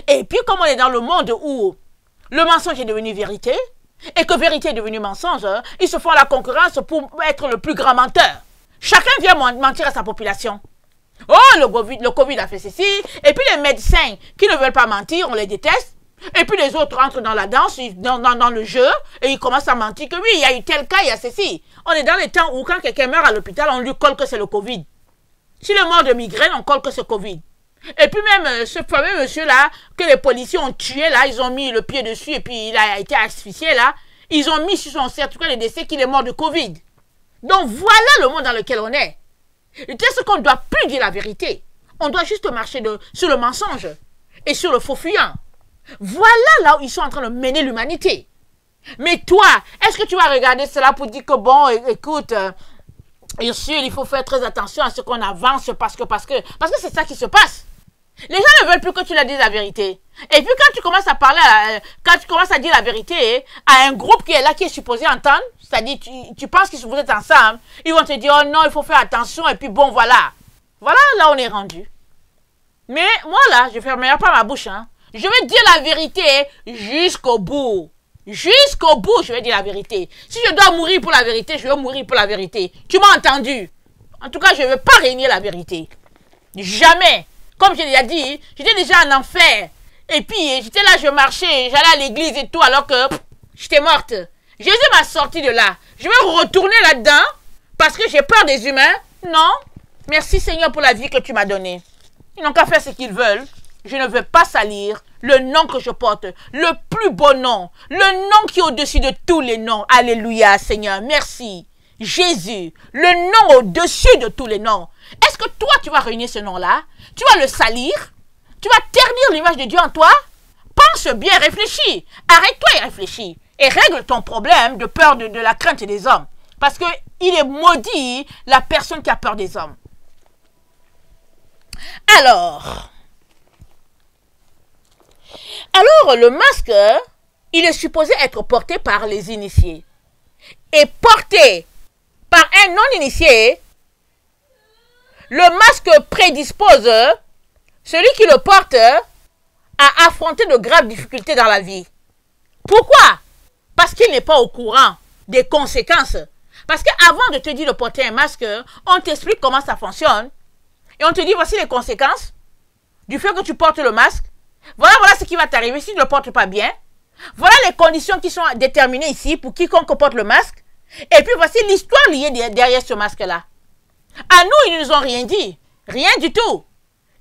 Et puis, comme on est dans le monde où le mensonge est devenu vérité, et que vérité est devenue mensonge, ils se font la concurrence pour être le plus grand menteur. Chacun vient mentir à sa population. Oh, le Covid a fait ceci. Et puis les médecins qui ne veulent pas mentir, on les déteste. Et puis les autres rentrent dans la danse, dans le jeu, et ils commencent à mentir que oui, il y a eu tel cas, il y a ceci. On est dans les temps où quand quelqu'un meurt à l'hôpital, on lui colle que c'est le Covid. S'il est mort de migraine, on colle que c'est Covid. Et puis même ce fameux monsieur-là, que les policiers ont tué, là, ils ont mis le pied dessus et puis il a été asphyxié, là. Ils ont mis sur son certificat de décès qu'il est mort de Covid. Donc voilà le monde dans lequel on est. C'est ce qu'on ne doit plus dire la vérité. On doit juste marcher sur le mensonge et sur le faux fuyant. Voilà là où ils sont en train de mener l'humanité. Mais toi, est-ce que tu vas regarder cela pour dire que bon, écoute, Ursule, il faut faire très attention à ce qu'on avance parce que c'est ça qui se passe. Les gens ne veulent plus que tu leur dises la vérité. Et puis quand tu commences à parler, quand tu commences à dire la vérité à un groupe qui est là, qui est supposé entendre, c'est-à-dire tu penses que vous êtes ensemble, ils vont te dire, oh non, il faut faire attention, et puis bon, voilà. Voilà, là on est rendu. Mais moi là, je ne fermerai pas ma bouche. Hein. Je vais dire la vérité jusqu'au bout. Jusqu'au bout, je vais dire la vérité. Si je dois mourir pour la vérité, je vais mourir pour la vérité. Tu m'as entendu? En tout cas, je ne vais pas régner la vérité. Jamais. Comme je l'ai dit, j'étais déjà en enfer. Et puis, j'étais là, je marchais, j'allais à l'église et tout, alors que j'étais morte. Jésus m'a sorti de là. Je vais retourner là-dedans parce que j'ai peur des humains. Non. Merci Seigneur pour la vie que tu m'as donnée. Ils n'ont qu'à faire ce qu'ils veulent. Je ne veux pas salir le nom que je porte, le plus beau nom, le nom qui est au-dessus de tous les noms. Alléluia, Seigneur, merci. Jésus, le nom au-dessus de tous les noms. Est-ce que toi, tu vas réunir ce nom-là? Tu vas le salir? Tu vas ternir l'image de Dieu en toi? Pense bien, réfléchis. Arrête-toi et réfléchis. Et règle ton problème de peur de la crainte des hommes. Parce qu'il est maudit la personne qui a peur des hommes. Alors, le masque, il est supposé être porté par les initiés. Et porté par un non-initié, le masque prédispose celui qui le porte à affronter de graves difficultés dans la vie. Pourquoi? Parce qu'il n'est pas au courant des conséquences. Parce qu'avant de te dire de porter un masque, on t'explique comment ça fonctionne. Et on te dit, voici les conséquences du fait que tu portes le masque. Voilà ce qui va t'arriver si tu ne le portes pas bien. Voilà les conditions qui sont déterminées ici pour quiconque porte le masque. Et puis voici l'histoire liée derrière ce masque-là. À nous, ils ne nous ont rien dit. Rien du tout.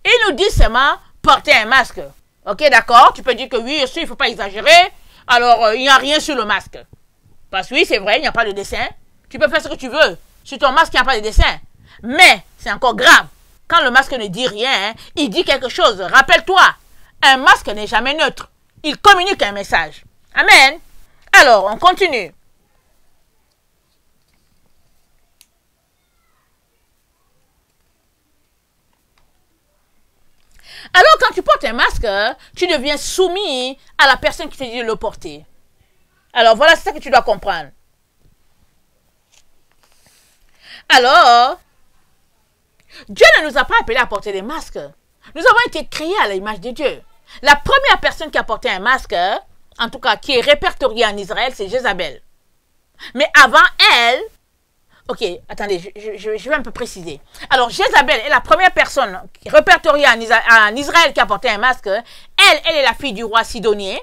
Ils nous disent seulement porter un masque. Ok, d'accord, tu peux dire que oui, il ne faut pas exagérer. Alors, il n'y a rien sur le masque. Parce que oui, c'est vrai, il n'y a pas de dessin. Tu peux faire ce que tu veux. Sur ton masque, il n'y a pas de dessin. Mais, c'est encore grave. Quand le masque ne dit rien, il dit quelque chose. Rappelle-toi, un masque n'est jamais neutre. Il communique un message. Amen. Alors, on continue. Alors, quand tu portes un masque, tu deviens soumis à la personne qui te dit de le porter. Alors, voilà, c'est ça que tu dois comprendre. Alors, Dieu ne nous a pas appelés à porter des masques. Nous avons été créés à l'image de Dieu. La première personne qui a porté un masque, en tout cas qui est répertoriée en Israël, c'est Jézabel. Mais avant elle, ok, attendez, je vais un peu préciser. Alors, Jézabel est la première personne répertoriée en Israël qui a porté un masque. Elle est la fille du roi Sidonien.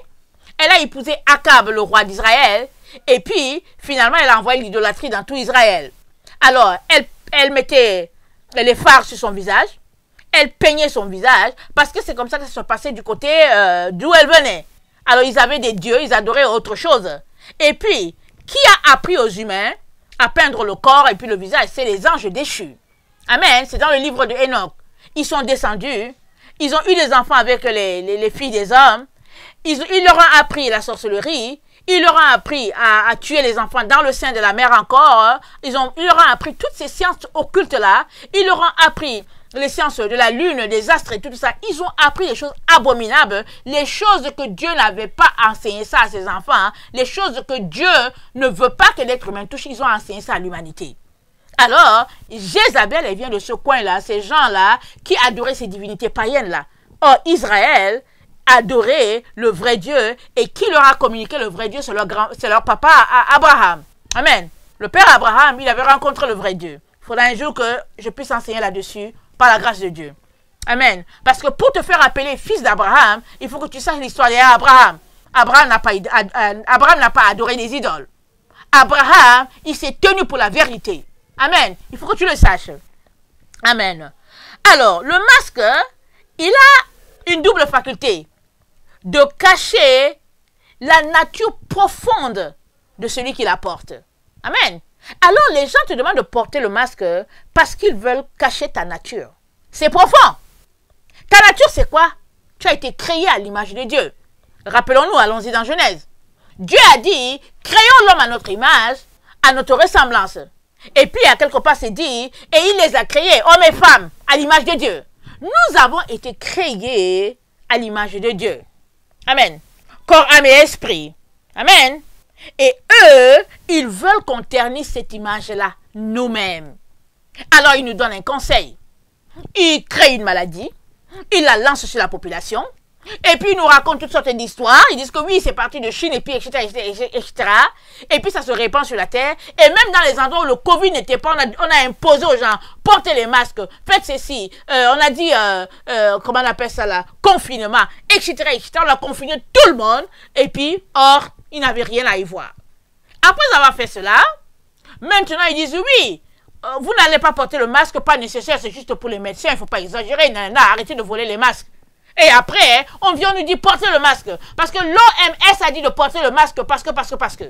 Elle a épousé Akab, le roi d'Israël. Et puis, finalement, elle a envoyé l'idolâtrie dans tout Israël. Alors, elle mettait les fards sur son visage. Elle peignait son visage. Parce que c'est comme ça que ça se passait du côté d'où elle venait. Alors, ils avaient des dieux, ils adoraient autre chose. Et puis, qui a appris aux humains à peindre le corps et puis le visage? C'est les anges déchus. Amen. C'est dans le livre de Enoch. Ils sont descendus. Ils ont eu des enfants avec les filles des hommes. Ils leur ont appris la sorcellerie. Ils leur ont appris à tuer les enfants dans le sein de la mère encore. Ils leur ont appris toutes ces sciences occultes-là. Ils leur ont appris les sciences de la lune, des astres et tout ça. Ils ont appris les choses abominables, les choses que Dieu n'avait pas enseigné ça à ses enfants, les choses que Dieu ne veut pas que l'être humain touche. Ils ont enseigné ça à l'humanité. Alors, Jézabel, elle vient de ce coin-là, ces gens-là qui adoraient ces divinités païennes-là. Or, Israël adorait le vrai Dieu, et qui leur a communiqué le vrai Dieu, c'est leur papa Abraham. Amen. Le père Abraham, il avait rencontré le vrai Dieu. Il faudra un jour que je puisse enseigner là-dessus, par la grâce de Dieu. Amen. Parce que pour te faire appeler fils d'Abraham, il faut que tu saches l'histoire derrière Abraham. Abraham n'a pas adoré des idoles. Abraham, il s'est tenu pour la vérité. Amen. Il faut que tu le saches. Amen. Alors, le masque, il a une double faculté de cacher la nature profonde de celui qui la porte. Amen. Alors, les gens te demandent de porter le masque parce qu'ils veulent cacher ta nature. C'est profond. Ta nature, c'est quoi? Tu as été créé à l'image de Dieu. Rappelons-nous, allons-y dans Genèse. Dieu a dit, créons l'homme à notre image, à notre ressemblance. Et puis, à quelque part, c'est dit, et il les a créés, hommes et femmes, à l'image de Dieu. Nous avons été créés à l'image de Dieu. Amen. Corps, âme et esprit. Amen. Et eux, ils veulent qu'on ternisse cette image-là, nous-mêmes. Alors, ils nous donnent un conseil. Ils créent une maladie, ils la lancent sur la population, et puis ils nous racontent toutes sortes d'histoires. Ils disent que oui, c'est parti de Chine, et puis etc., etc. Et puis ça se répand sur la terre. Et même dans les endroits où le Covid n'était pas, on a imposé aux gens, portez les masques, faites ceci. On a dit, comment on appelle ça là, confinement, etc., etc. On a confiné tout le monde, et puis, or, ils n'avaient rien à y voir. Après avoir fait cela, maintenant ils disent oui, vous n'allez pas porter le masque, pas nécessaire, c'est juste pour les médecins, il ne faut pas exagérer, arrêtez de voler les masques. Et après, on vient nous dire porter le masque. Parce que l'OMS a dit de porter le masque parce que.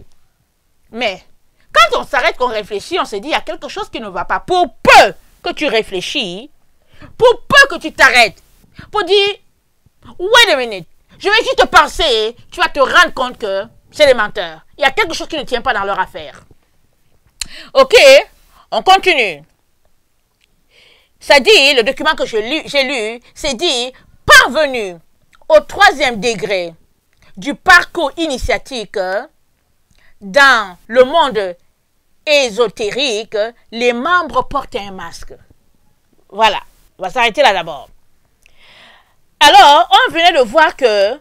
Mais, quand on s'arrête, qu'on réfléchit, on se dit, il y a quelque chose qui ne va pas. Pour peu que tu réfléchis, pour peu que tu t'arrêtes, pour dire, wait a minute, je vais juste penser, tu vas te rendre compte que c'est des menteurs. Il y a quelque chose qui ne tient pas dans leur affaire. Ok, on continue. Ça dit, le document que j'ai lu, c'est dit, parvenu au 3e degré du parcours initiatique dans le monde ésotérique, les membres portent un masque. Voilà, on va s'arrêter là d'abord. Alors, on venait de voir que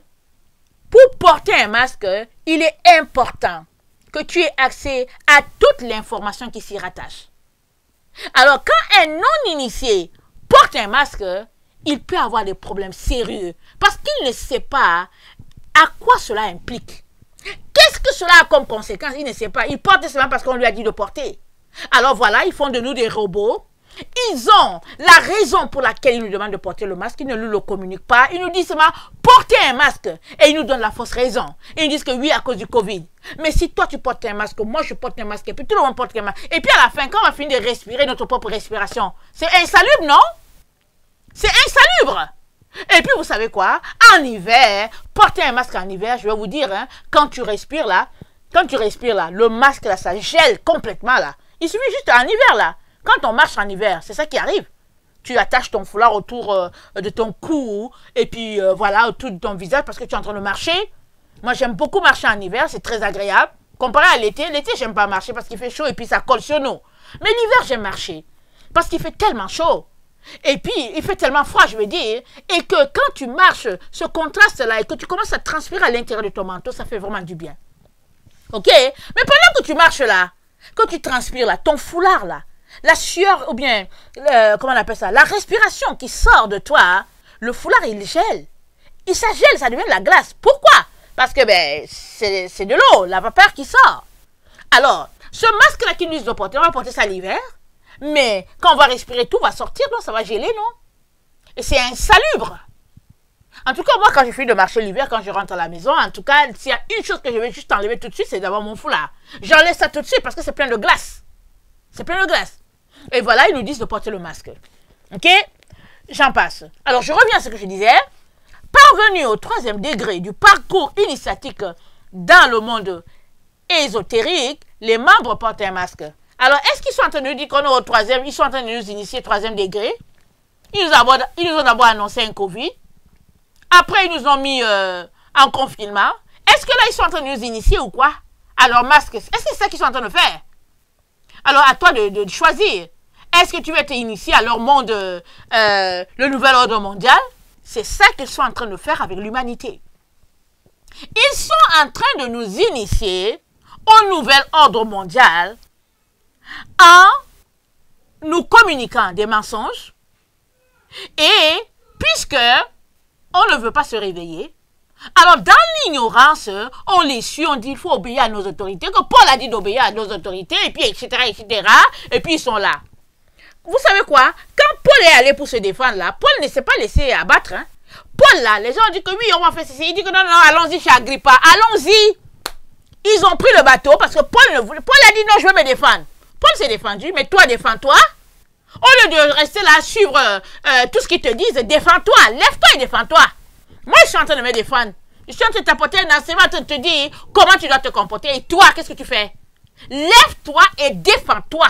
pour porter un masque, il est important que tu aies accès à toute l'information qui s'y rattache. Alors, quand un non-initié porte un masque, il peut avoir des problèmes sérieux parce qu'il ne sait pas à quoi cela implique. Qu'est-ce que cela a comme conséquence? Il ne sait pas. Il porte seulement parce qu'on lui a dit de porter. Alors voilà, ils font de nous des robots. Ils ont la raison pour laquelle ils nous demandent de porter le masque. Ils ne nous le communiquent pas. Ils nous disent seulement porter un masque. Et ils nous donnent la fausse raison. Et ils disent que oui, à cause du Covid. Mais si toi tu portes un masque, moi je porte un masque, et puis tout le monde porte un masque. Et puis à la fin, quand on va finir de respirer notre propre respiration, c'est insalubre, non? C'est insalubre. Et puis vous savez quoi? En hiver, porter un masque en hiver, je vais vous dire, hein, quand tu respires là, le masque là, ça gèle complètement là. Il suffit juste en hiver là. Quand on marche en hiver, c'est ça qui arrive. Tu attaches ton foulard autour de ton cou et puis voilà, autour de ton visage parce que tu es en train de marcher. Moi, j'aime beaucoup marcher en hiver, c'est très agréable. Comparé à l'été, j'aime pas marcher parce qu'il fait chaud et puis ça colle sur nous. Mais l'hiver, j'aime marcher parce qu'il fait tellement chaud. Et puis, il fait tellement froid, je veux dire, et que quand tu marches, ce contraste-là, et que tu commences à transpirer à l'intérieur de ton manteau, ça fait vraiment du bien. Ok? Mais pendant que tu marches là, que tu transpires là, ton foulard là, la sueur, ou bien, comment on appelle ça, la respiration qui sort de toi, le foulard, il gèle. Ça gèle, ça devient de la glace. Pourquoi? Parce que ben, c'est de l'eau, la vapeur qui sort. Alors, ce masque-là qui nous doit porter, on va porter ça l'hiver. Mais quand on va respirer, tout va sortir, non? Ça va geler, non? Et c'est insalubre. En tout cas, moi, quand je finis de marcher l'hiver, quand je rentre à la maison, en tout cas, s'il y a une chose que je vais juste enlever tout de suite, c'est d'avoir mon foulard. J'enlève ça tout de suite parce que c'est plein de glace. C'est plein de glace. Et voilà, ils nous disent de porter le masque. Ok? J'en passe. Alors, je reviens à ce que je disais. Parvenu au 3e degré du parcours initiatique dans le monde ésotérique, les membres portent un masque. Alors, est-ce qu'ils sont en train de nous dire qu'on est au 3e, ils sont en train de nous initier 3e degré? Ils nous ont d'abord annoncé un Covid. Après, ils nous ont mis en confinement. Est-ce que là, ils sont en train de nous initier ou quoi? Alors, masque, est-ce que c'est ça qu'ils sont en train de faire? Alors, à toi de choisir. Est-ce que tu veux être initié à leur monde, le nouvel ordre mondial? C'est ça qu'ils sont en train de faire avec l'humanité. Ils sont en train de nous initier au nouvel ordre mondial en nous communiquant des mensonges et puisque on ne veut pas se réveiller, alors dans l'ignorance, on les suit, on dit il faut obéir à nos autorités, que Paul a dit d'obéir à nos autorités, et puis etc., et puis ils sont là. Vous savez quoi? Quand Paul est allé pour se défendre là, Paul ne s'est pas laissé abattre. Hein? Paul là, les gens ont dit que oui, on va faire ceci. Il dit que non, non, allons-y chez Agrippa, allons-y. Ils ont pris le bateau parce que Paul a dit non, je vais me défendre. Paul s'est défendu, mais toi, défends-toi. Au lieu de rester là, suivre tout ce qu'ils te disent, défends-toi, lève-toi et défends-toi. Moi, je suis en train de me défendre. Je suis en train de t'apporter un enseignement, en train de te dire comment tu dois te comporter. Et toi, qu'est-ce que tu fais? Lève-toi et défends-toi.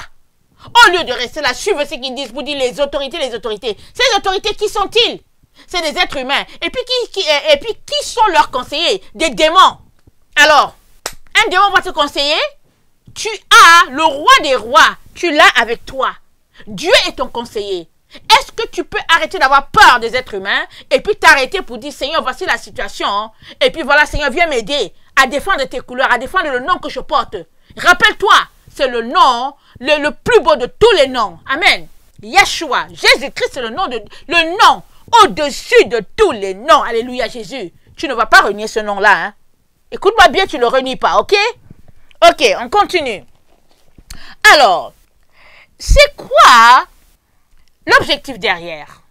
Au lieu de rester là, suivre ce qu'ils disent pour dire les autorités, les autorités. Ces autorités, qui sont-ils? C'est des êtres humains. Et puis, qui sont leurs conseillers? Des démons. Alors, un démon va te conseiller? Tu as le roi des rois. Tu l'as avec toi. Dieu est ton conseiller. Est-ce que tu peux arrêter d'avoir peur des êtres humains et puis t'arrêter pour dire, Seigneur, voici la situation. Et puis voilà, Seigneur, viens m'aider à défendre tes couleurs, à défendre le nom que je porte. Rappelle-toi, c'est le nom le plus beau de tous les noms. Amen. Yeshua, Jésus-Christ, c'est le nom au-dessus de tous les noms. Alléluia, Jésus. Tu ne vas pas renier ce nom-là. Hein? Écoute-moi bien, tu ne le renies pas, ok? Ok, on continue. Alors, c'est quoi l'objectif derrière?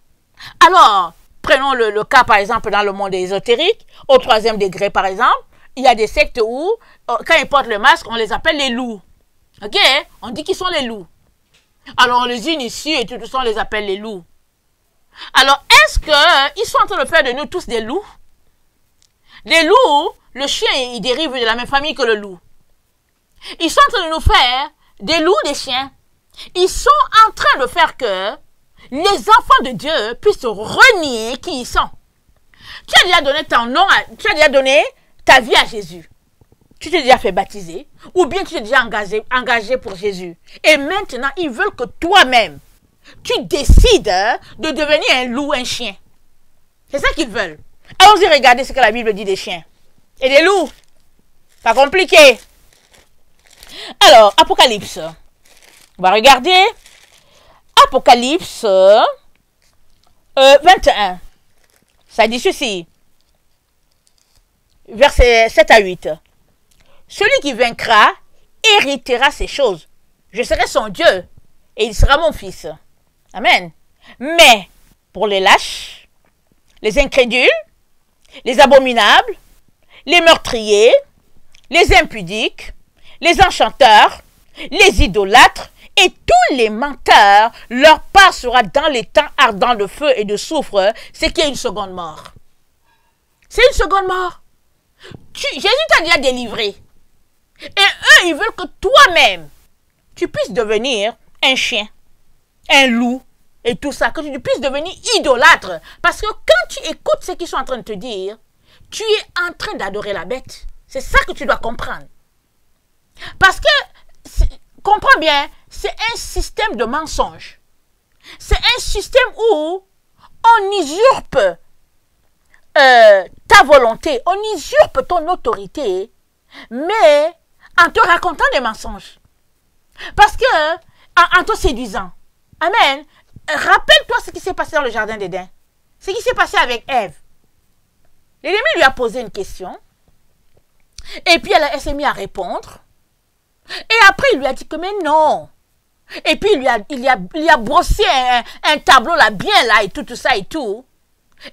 Alors, prenons le cas, par exemple, dans le monde ésotérique, au 3e degré, par exemple, il y a des sectes où, quand ils portent le masque, on les appelle les loups. Ok? On dit qu'ils sont les loups. Alors, on les initie et tout ça, on les appelle les loups. Alors, est-ce qu'ils sont en train de faire de nous tous des loups? Les loups, le chien, il dérive de la même famille que le loup. Ils sont en train de nous faire des loups, des chiens. Ils sont en train de faire que les enfants de Dieu puissent renier qui ils sont. Tu as déjà donné ton nom, tu as déjà donné ta vie à Jésus. Tu t'es déjà fait baptiser ou bien tu t'es déjà engagé pour Jésus. Et maintenant, ils veulent que toi-même, tu décides de devenir un loup, un chien. C'est ça qu'ils veulent. Allons-y regarder ce que la Bible dit des chiens et des loups. Pas compliqué. Alors, Apocalypse. On va regarder. Apocalypse 21. Ça dit ceci. Versets 7 à 8. Celui qui vaincra héritera ces choses. Je serai son Dieu et il sera mon fils. Amen. Mais pour les lâches, les incrédules, les abominables, les meurtriers, les impudiques, les enchanteurs, les idolâtres et tous les menteurs, leur part sera dans les temps ardents de feu et de soufre, ce qui est une seconde mort. C'est une seconde mort. Jésus t'a déjà délivré. Et eux, ils veulent que toi-même, tu puisses devenir un chien, un loup et tout ça, que tu puisses devenir idolâtre. Parce que quand tu écoutes ce qu'ils sont en train de te dire, tu es en train d'adorer la bête. C'est ça que tu dois comprendre. Parce que, comprends bien, c'est un système de mensonge. C'est un système où on usurpe ta volonté, on usurpe ton autorité, mais en te racontant des mensonges. Parce que, en te séduisant. Amen. Rappelle-toi ce qui s'est passé dans le jardin d'Éden. Ce qui s'est passé avec Ève. L'ennemi lui a posé une question. Et puis elle s'est mise à répondre. Et après il lui a dit que mais non. Et puis il a brossé un tableau là, bien là, et tout ça et tout.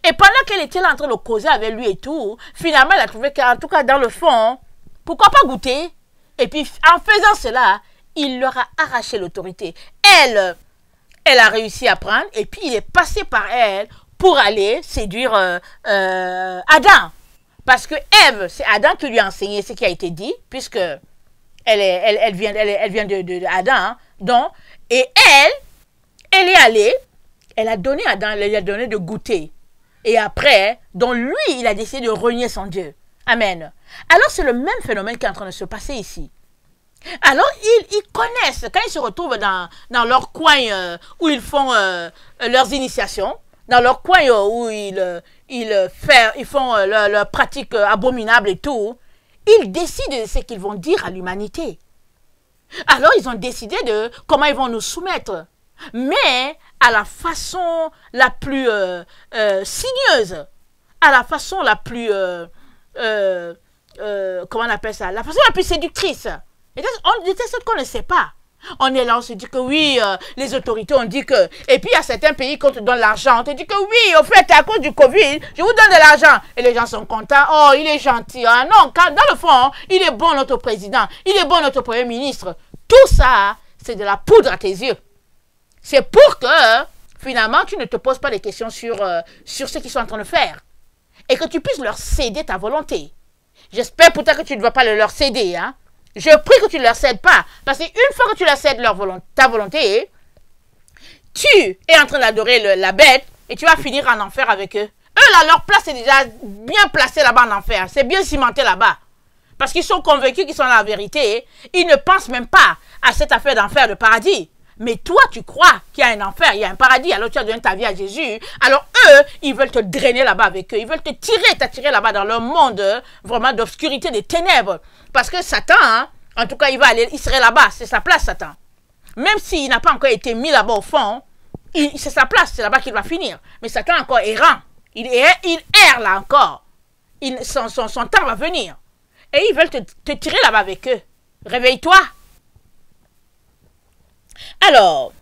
Et pendant qu'elle était là en train de causer avec lui et tout, finalement elle a trouvé qu'en tout cas dans le fond, pourquoi pas goûter? Et puis en faisant cela, il leur a arraché l'autorité. Elle a réussi à prendre et puis il est passé par elle pour aller séduire Adam. Parce que Ève, c'est Adam qui lui a enseigné ce qui a été dit, puisque elle vient de Adam. Hein, donc, et elle est allée, elle a donné à Adam, elle lui a donné de goûter. Et après, donc lui, il a décidé de renier son Dieu. Amen. Alors c'est le même phénomène qui est en train de se passer ici. Alors ils connaissent, quand ils se retrouvent dans leur coin où ils font leurs initiations, dans leur coin où ils font leurs pratiques abominables et tout, ils décident de ce qu'ils vont dire à l'humanité. Alors ils ont décidé de comment ils vont nous soumettre, mais à la façon la plus sinueuse, à la façon la plus, comment on appelle ça, la façon la plus séductrice. Et c'est ce qu'on ne sait pas. On est là, on se dit que oui, les autorités ont dit que... Et puis il y a certains pays qui te donnent l'argent. On te dit que oui, au fait, à cause du Covid, je vous donne de l'argent. Et les gens sont contents. Oh, il est gentil. Ah non, dans le fond, il est bon notre président. Il est bon notre premier ministre. Tout ça, c'est de la poudre à tes yeux. C'est pour que, finalement, tu ne te poses pas des questions sur ce qu'ils sont en train de faire. Et que tu puisses leur céder ta volonté. J'espère pourtant que tu ne vas pas leur céder, hein. Je prie que tu ne leur cèdes pas. Parce qu'une fois que tu leur cèdes ta volonté, tu es en train d'adorer la bête et tu vas finir en enfer avec eux. Eux, là, leur place est déjà bien placée là-bas en enfer. C'est bien cimenté là-bas. Parce qu'ils sont convaincus qu'ils sont dans la vérité. Ils ne pensent même pas à cette affaire d'enfer, de paradis. Mais toi, tu crois qu'il y a un enfer, il y a un paradis. Alors tu as donné ta vie à Jésus. Alors eux, ils veulent te drainer là-bas avec eux. Ils veulent t'attirer là-bas dans leur monde vraiment d'obscurité, des ténèbres. Parce que Satan, hein, en tout cas, il serait là-bas. C'est sa place, Satan. Même s'il n'a pas encore été mis là-bas au fond, c'est sa place. C'est là-bas qu'il va finir. Mais Satan est encore errant. Il erre là encore. Son temps va venir. Et ils veulent te tirer là-bas avec eux. Réveille-toi. Alors,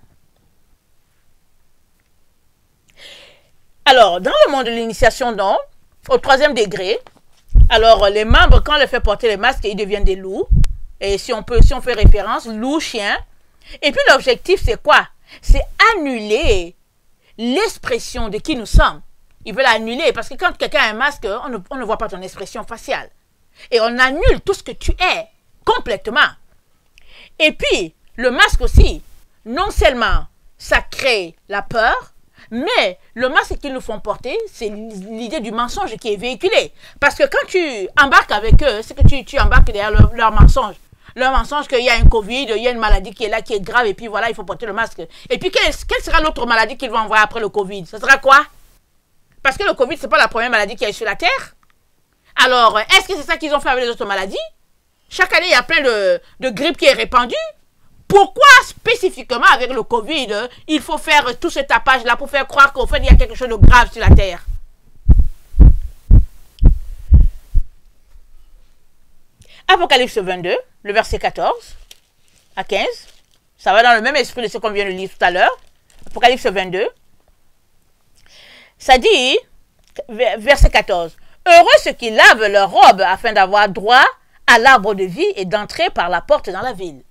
dans le monde de l'initiation, donc, au 3e degré, alors les membres, quand on leur fait porter les masques, ils deviennent des loups. Et si on fait référence, loup, chien. Et puis l'objectif, c'est quoi? C'est annuler l'expression de qui nous sommes. Ils veulent annuler, parce que quand quelqu'un a un masque, on ne voit pas ton expression faciale. Et on annule tout ce que tu es, complètement. Et puis, le masque aussi, non seulement ça crée la peur, mais le masque qu'ils nous font porter, c'est l'idée du mensonge qui est véhiculé. Parce que quand tu embarques avec eux, c'est que tu embarques derrière leur mensonge. Leur mensonge qu'il y a un Covid, il y a une maladie qui est là, qui est grave, et puis voilà, il faut porter le masque. Et puis, quelle sera l'autre maladie qu'ils vont envoyer après le Covid? Ce sera quoi? Parce que le Covid, ce n'est pas la première maladie qui est sur la Terre. Alors, est-ce que c'est ça qu'ils ont fait avec les autres maladies? Chaque année, il y a plein de grippe qui est répandue. Pourquoi spécifiquement avec le Covid, il faut faire tout ce tapage-là pour faire croire qu'au fait, il y a quelque chose de grave sur la Terre? Apocalypse 22, le verset 14 à 15. Ça va dans le même esprit de ce qu'on vient de lire tout à l'heure. Apocalypse 22. Ça dit, verset 14, « Heureux ceux qui lavent leurs robes afin d'avoir droit à l'arbre de vie et d'entrer par la porte dans la ville. »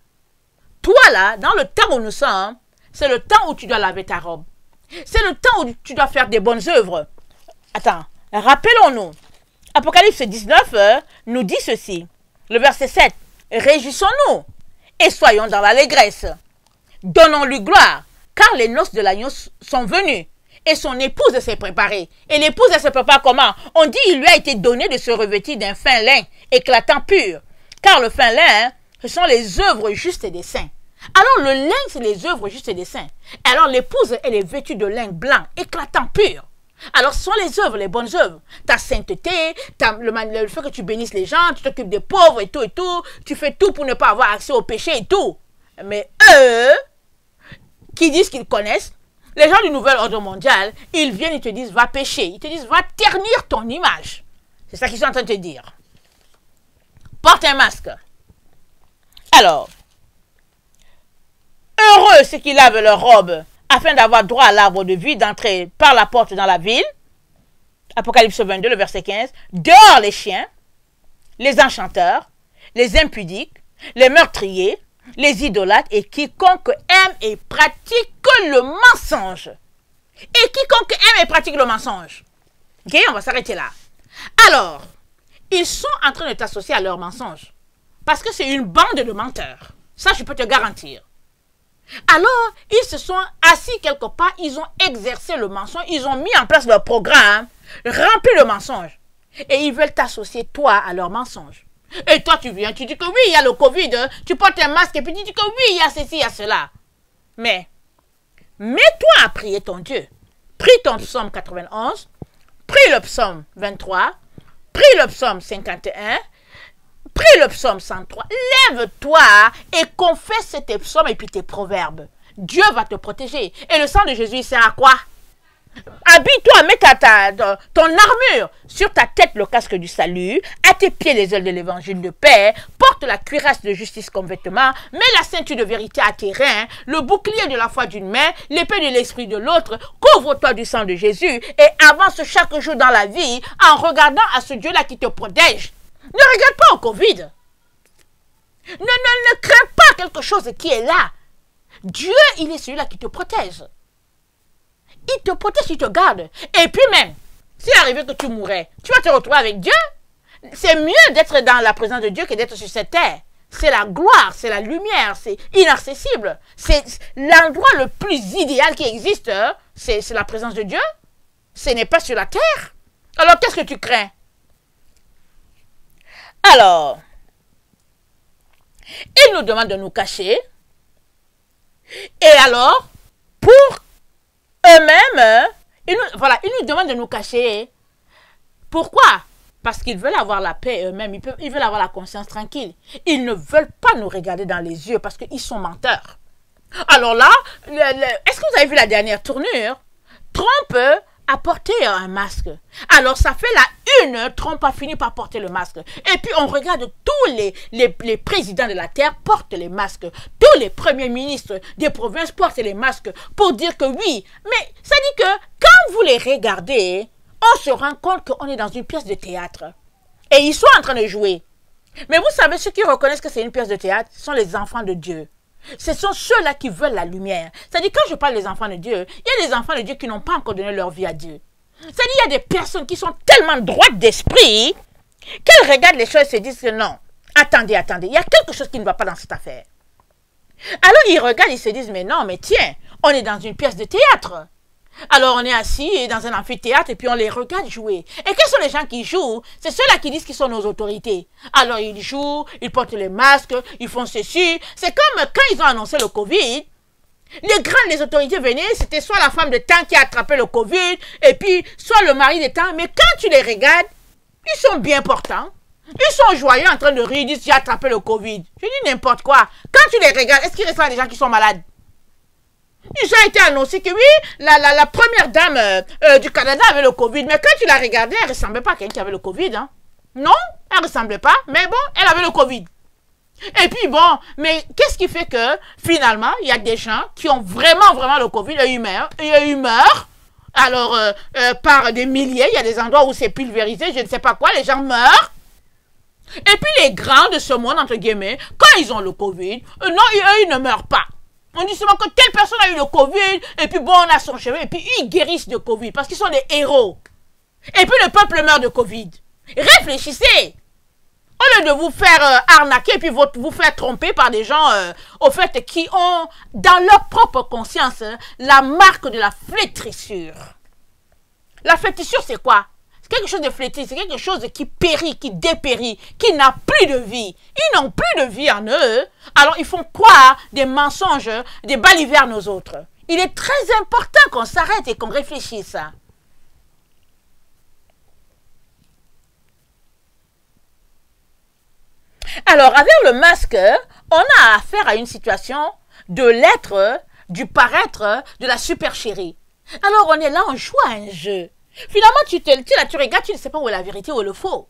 Toi là, dans le temps où nous sommes, c'est le temps où tu dois laver ta robe. C'est le temps où tu dois faire des bonnes œuvres. Attends, rappelons-nous. Apocalypse 19 nous dit ceci. Le verset 7. « Réjouissons-nous et soyons dans l'allégresse. Donnons-lui gloire, car les noces de l'agneau sont venues. Et son épouse s'est préparée. Et l'épouse, elle se prépare comment? On dit il lui a été donné de se revêtir d'un fin lin éclatant pur. Car le fin lin, ce sont les œuvres justes des saints. Alors le lin, c'est les œuvres justes des saints. Alors l'épouse, elle est vêtue de lin blanc, éclatant pur. Alors ce sont les œuvres, les bonnes œuvres. Ta sainteté, le fait que tu bénisses les gens, tu t'occupes des pauvres et tout. Tu fais tout pour ne pas avoir accès au péché et tout. Mais eux, qui disent qu'ils connaissent, les gens du nouvel ordre mondial, ils viennent, ils te disent, va pécher. Ils te disent, va ternir ton image. C'est ça qu'ils sont en train de te dire. Porte un masque. Alors, heureux ceux qui lavent leurs robes, afin d'avoir droit à l'arbre de vie, d'entrer par la porte dans la ville. Apocalypse 22, le verset 15. Dehors les chiens, les enchanteurs, les impudiques, les meurtriers, les idolâtres et quiconque aime et pratique le mensonge. Et quiconque aime et pratique le mensonge. Ok, on va s'arrêter là. Alors, ils sont en train de t'associer à leur mensonge. Parce que c'est une bande de menteurs. Ça, je peux te garantir. Alors, ils se sont assis quelque part, ils ont exercé le mensonge, ils ont mis en place leur programme, rempli le mensonge. Et ils veulent t'associer, toi, à leur mensonge. Et toi, tu viens, tu dis que oui, il y a le Covid, tu portes un masque et puis tu dis que oui, il y a ceci, il y a cela. Mais, mets-toi à prier ton Dieu. Prie ton psaume 91, prie le psaume 23, prie le psaume 51, prie le psaume 103. Lève-toi et confesse tes psaumes et puis tes proverbes. Dieu va te protéger. Et le sang de Jésus, il sert à quoi? Habille-toi, mets ton armure, sur ta tête le casque du salut, à tes pieds les ailes de l'évangile de paix, porte la cuirasse de justice comme vêtement, mets la ceinture de vérité à tes reins, le bouclier de la foi d'une main, l'épée de l'esprit de l'autre, couvre-toi du sang de Jésus et avance chaque jour dans la vie en regardant à ce Dieu-là qui te protège. Ne regarde pas au Covid. Ne crains pas quelque chose qui est là. Dieu, il est celui-là qui te protège. Il te protège, il te garde. Et puis même, s'il arrivait que tu mourrais, tu vas te retrouver avec Dieu. C'est mieux d'être dans la présence de Dieu que d'être sur cette terre. C'est la gloire, c'est la lumière, c'est inaccessible. C'est l'endroit le plus idéal qui existe. C'est la présence de Dieu. Ce n'est pas sur la terre. Alors, qu'est-ce que tu crains? Alors, il nous demande de nous cacher. Et alors, pour eux-mêmes, ils nous demandent de nous cacher. Pourquoi? Parce qu'ils veulent avoir la paix eux-mêmes, ils veulent avoir la conscience tranquille. Ils ne veulent pas nous regarder dans les yeux parce qu'ils sont menteurs. Alors là, est-ce que vous avez vu la dernière tournure? Trump a porté un masque. Alors ça fait la une, Trump a fini par porter le masque. Et puis on regarde tous les présidents de la terre portent les masques. Tous les premiers ministres des provinces portent les masques pour dire que oui. Mais ça dit que quand vous les regardez, on se rend compte qu'on est dans une pièce de théâtre. Et ils sont en train de jouer. Mais vous savez, ceux qui reconnaissent que c'est une pièce de théâtre, ce sont les enfants de Dieu. Ce sont ceux-là qui veulent la lumière. C'est-à-dire, quand je parle des enfants de Dieu, il y a des enfants de Dieu qui n'ont pas encore donné leur vie à Dieu. C'est-à-dire, il y a des personnes qui sont tellement droites d'esprit qu'elles regardent les choses et se disent que non, attendez, il y a quelque chose qui ne va pas dans cette affaire. Alors, ils regardent, ils se disent, mais non, mais tiens, on est dans une pièce de théâtre. Alors, on est assis dans un amphithéâtre et puis on les regarde jouer. Et quels sont les gens qui jouent? C'est ceux-là qui disent qu'ils sont nos autorités. Alors, ils jouent, ils portent les masques, ils font ceci. C'est comme quand ils ont annoncé le Covid. Les autorités venaient, c'était soit la femme de temps qui a attrapé le Covid, et puis soit le mari de temps. Mais quand tu les regardes, ils sont bien portants. Ils sont joyeux en train de rire, ils disent j'ai attrapé le Covid. Je dis n'importe quoi. Quand tu les regardes, est-ce qu'il reste là des gens qui sont malades? Il a été annoncé que oui, la première dame du Canada avait le Covid. Mais quand tu la regardais, elle ne ressemblait pas à quelqu'un qui avait le Covid. Hein. Non, elle ne ressemblait pas. Mais bon, elle avait le Covid. Et puis bon, mais qu'est-ce qui fait que finalement, il y a des gens qui ont vraiment le Covid et ils meurent. Alors, par des milliers, il y a des endroits où c'est pulvérisé, je ne sais pas quoi, les gens meurent. Et puis les grands de ce monde, entre guillemets, quand ils ont le Covid, non, eux, ils ne meurent pas. On dit seulement que telle personne a eu le Covid, et puis bon, on a son cheveu, et puis ils guérissent de Covid, parce qu'ils sont des héros. Et puis le peuple meurt de Covid. Réfléchissez. Au lieu de vous faire arnaquer, et puis vous faire tromper par des gens, au fait, qui ont, dans leur propre conscience, la marque de la flétrissure. La flétrissure, c'est quoi? C'est quelque chose de flétri, c'est quelque chose qui périt, qui dépérit, qui n'a plus de vie. Ils n'ont plus de vie en eux. Alors, ils font croire des mensonges, des balivernes aux autres. Il est très important qu'on s'arrête et qu'on réfléchisse. Alors, avec le masque, on a affaire à une situation de l'être, du paraître, de la supercherie. Alors, on est là, on joue à un jeu. Finalement, tu regardes, tu ne sais pas où est la vérité, où est le faux.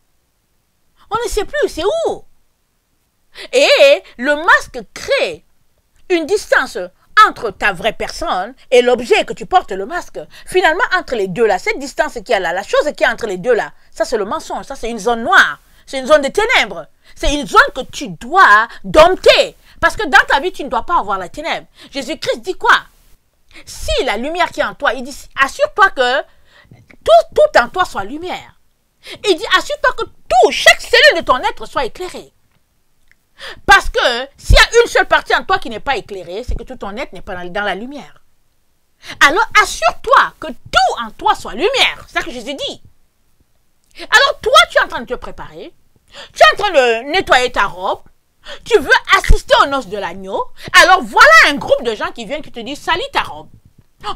On ne sait plus, c'est où. Et le masque crée une distance entre ta vraie personne et l'objet que tu portes, le masque. Finalement, entre les deux là, cette distance qu'il y a là, la chose qui est entre les deux là, ça c'est le mensonge, ça c'est une zone noire, c'est une zone de ténèbres. C'est une zone que tu dois dompter. Parce que dans ta vie, tu ne dois pas avoir la ténèbre. Jésus-Christ dit quoi? Si la lumière qui est en toi, il dit, assure-toi que tout en toi soit lumière. Il dit, assure-toi que chaque cellule de ton être soit éclairée. Parce que s'il y a une seule partie en toi qui n'est pas éclairée, c'est que tout ton être n'est pas dans la lumière. Alors, assure-toi que tout en toi soit lumière. C'est ça que Jésus dit. Alors, toi, tu es en train de te préparer. Tu es en train de nettoyer ta robe. Tu veux assister aux noces de l'agneau. Alors voilà un groupe de gens qui viennent qui te disent salis ta robe.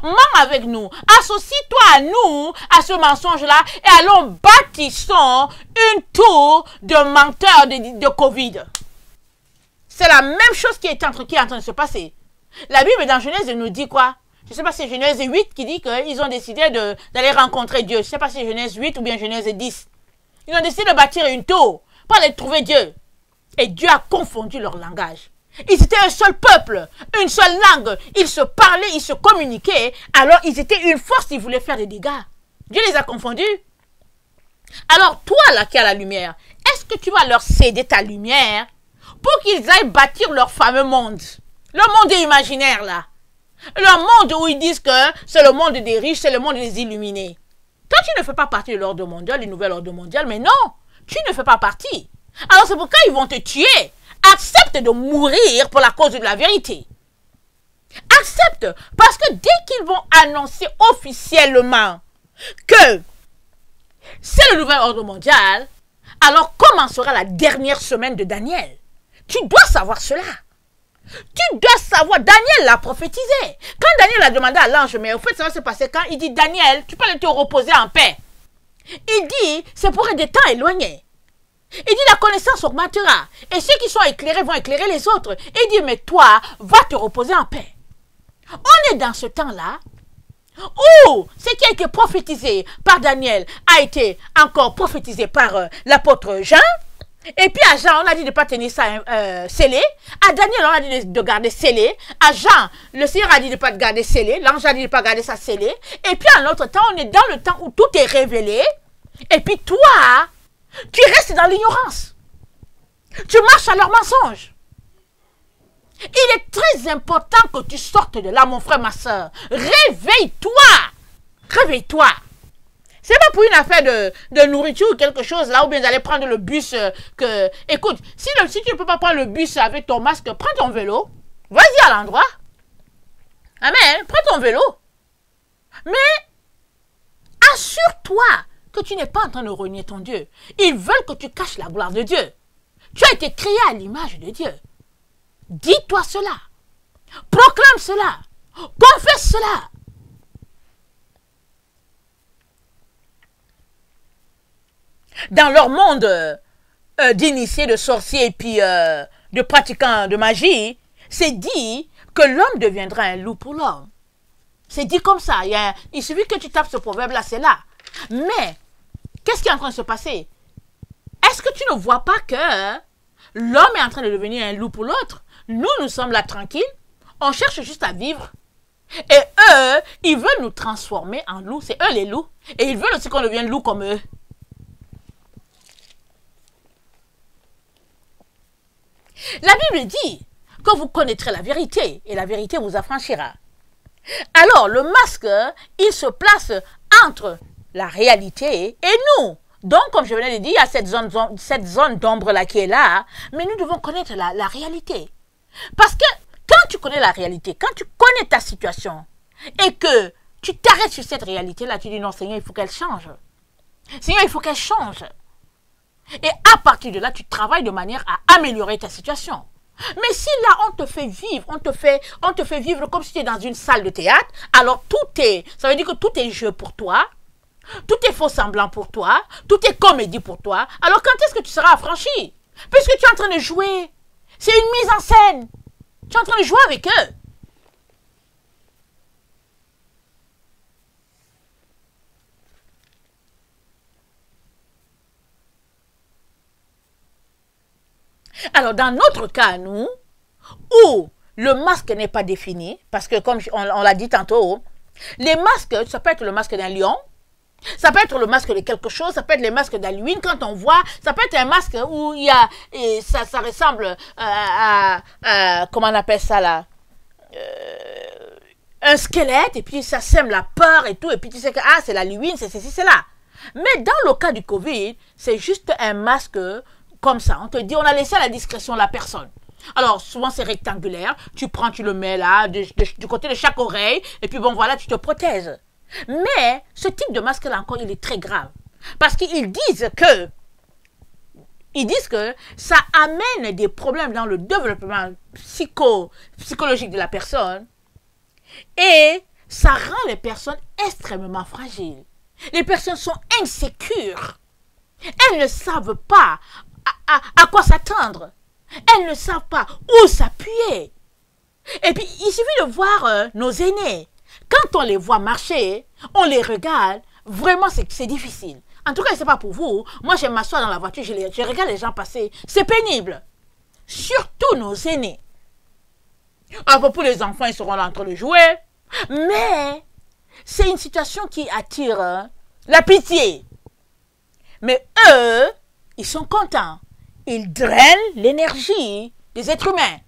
Mens avec nous. Associe-toi à nous, à ce mensonge-là. Et allons bâtissons une tour de menteurs de Covid. C'est la même chose qui est en train de se passer. La Bible dans Genèse nous dit quoi? Je ne sais pas si c'est Genèse 8 qui dit qu'ils ont décidé d'aller rencontrer Dieu. Je ne sais pas si c'est Genèse 8 ou bien Genèse 10. Ils ont décidé de bâtir une tour pour aller trouver Dieu. Et Dieu a confondu leur langage. Ils étaient un seul peuple, une seule langue. Ils se parlaient, ils se communiquaient. Alors ils étaient une force, ils voulaient faire des dégâts. Dieu les a confondus. Alors toi là qui as la lumière, est-ce que tu vas leur céder ta lumière pour qu'ils aillent bâtir leur fameux monde? Le monde imaginaire là. Le monde où ils disent que c'est le monde des riches, c'est le monde des illuminés. Toi, tu ne fais pas partie de l'ordre mondial, du nouvel ordre mondial, mais non, tu ne fais pas partie. Alors c'est pourquoi ils vont te tuer. Accepte de mourir pour la cause de la vérité. Accepte, parce que dès qu'ils vont annoncer officiellement que c'est le nouvel ordre mondial, alors commencera la dernière semaine de Daniel. Tu dois savoir cela. Tu dois savoir, Daniel l'a prophétisé. Quand Daniel a demandé à l'ange, mais au fait ça va se passer quand? Il dit, Daniel, tu peux te reposer en paix. Il dit, c'est pour des temps éloignés. Il dit, la connaissance augmentera. Et ceux qui sont éclairés vont éclairer les autres. Il dit, mais toi, va te reposer en paix. On est dans ce temps-là où ce qui a été prophétisé par Daniel a été encore prophétisé par l'apôtre Jean. Et puis à Jean, on a dit de ne pas tenir ça scellé. À Daniel, on a dit de garder scellé. À Jean, le Seigneur a dit de ne pas garder scellé. L'ange a dit de ne pas garder ça scellé. Et puis à l'autre temps, on est dans le temps où tout est révélé. Et puis toi, tu restes dans l'ignorance. Tu marches à leur mensonge. Il est très important que tu sortes de là, mon frère, ma soeur. Réveille-toi. Réveille-toi. C'est pas pour une affaire de nourriture ou quelque chose là, ou bien d'aller prendre le bus que... Écoute, si tu ne peux pas prendre le bus avec ton masque, prends ton vélo. Vas-y à l'endroit. Amen. Prends ton vélo. Mais assure-toi que tu n'es pas en train de renier ton Dieu. Ils veulent que tu caches la gloire de Dieu. Tu as été créé à l'image de Dieu. Dis-toi cela. Proclame cela. Confesse cela. Dans leur monde d'initiés, de sorciers et puis de pratiquants de magie, c'est dit que l'homme deviendra un loup pour l'homme. C'est dit comme ça. Il suffit que tu tapes ce proverbe-là, c'est là. Mais, qu'est-ce qui est en train de se passer? Est-ce que tu ne vois pas que l'homme est en train de devenir un loup pour l'autre? Nous sommes là tranquilles. On cherche juste à vivre. Et eux, ils veulent nous transformer en loups. C'est eux les loups. Et ils veulent aussi qu'on devienne loups comme eux. La Bible dit que vous connaîtrez la vérité et la vérité vous affranchira. Alors, le masque, il se place entre la réalité et nous. Donc, comme je venais de dire, il y a cette zone d'ombre-là qui est là, mais nous devons connaître la réalité. Parce que quand tu connais la réalité, quand tu connais ta situation, et que tu t'arrêtes sur cette réalité-là, tu dis non, Seigneur, il faut qu'elle change. Seigneur, il faut qu'elle change. Et à partir de là, tu travailles de manière à améliorer ta situation. Mais si là, on te fait vivre, on te fait vivre comme si tu es dans une salle de théâtre, alors ça veut dire que tout est jeu pour toi, tout est faux semblant pour toi, tout est comédie pour toi. Alors quand est-ce que tu seras affranchi? Puisque tu es en train de jouer. C'est une mise en scène. Tu es en train de jouer avec eux. Alors, dans notre cas, nous, où le masque n'est pas défini, parce que comme on l'a dit tantôt, les masques, ça peut être le masque d'un lion, ça peut être le masque de quelque chose, ça peut être les masques d'Halloween, quand on voit, ça peut être un masque où il y a, et ça ressemble comment on appelle ça là, un squelette, et puis ça sème la peur et tout, et puis tu sais que, ah, c'est l'Halloween, c'est ceci, c'est là. Mais dans le cas du Covid, c'est juste un masque comme ça. On te dit, on a laissé à la discrétion la personne. Alors, souvent, c'est rectangulaire. Tu prends, tu le mets là, du côté de chaque oreille. Et puis, bon, voilà, tu te protèges. Mais, ce type de masque-là, encore, il est très grave. Parce qu'ils disent que ça amène des problèmes dans le développement psychologique de la personne. Et ça rend les personnes extrêmement fragiles. Les personnes sont insécures. Elles ne savent pas à quoi s'attendre. Elles ne savent pas où s'appuyer. Et puis, il suffit de voir nos aînés. Quand on les voit marcher, on les regarde, vraiment c'est difficile. En tout cas, ce n'est pas pour vous. Moi, je m'assois dans la voiture, je regarde les gens passer. C'est pénible. Surtout nos aînés. Alors, pour les enfants, ils seront là en train de jouer. Mais, c'est une situation qui attire la pitié. Mais eux, ils sont contents. Ils drainent l'énergie des êtres humains.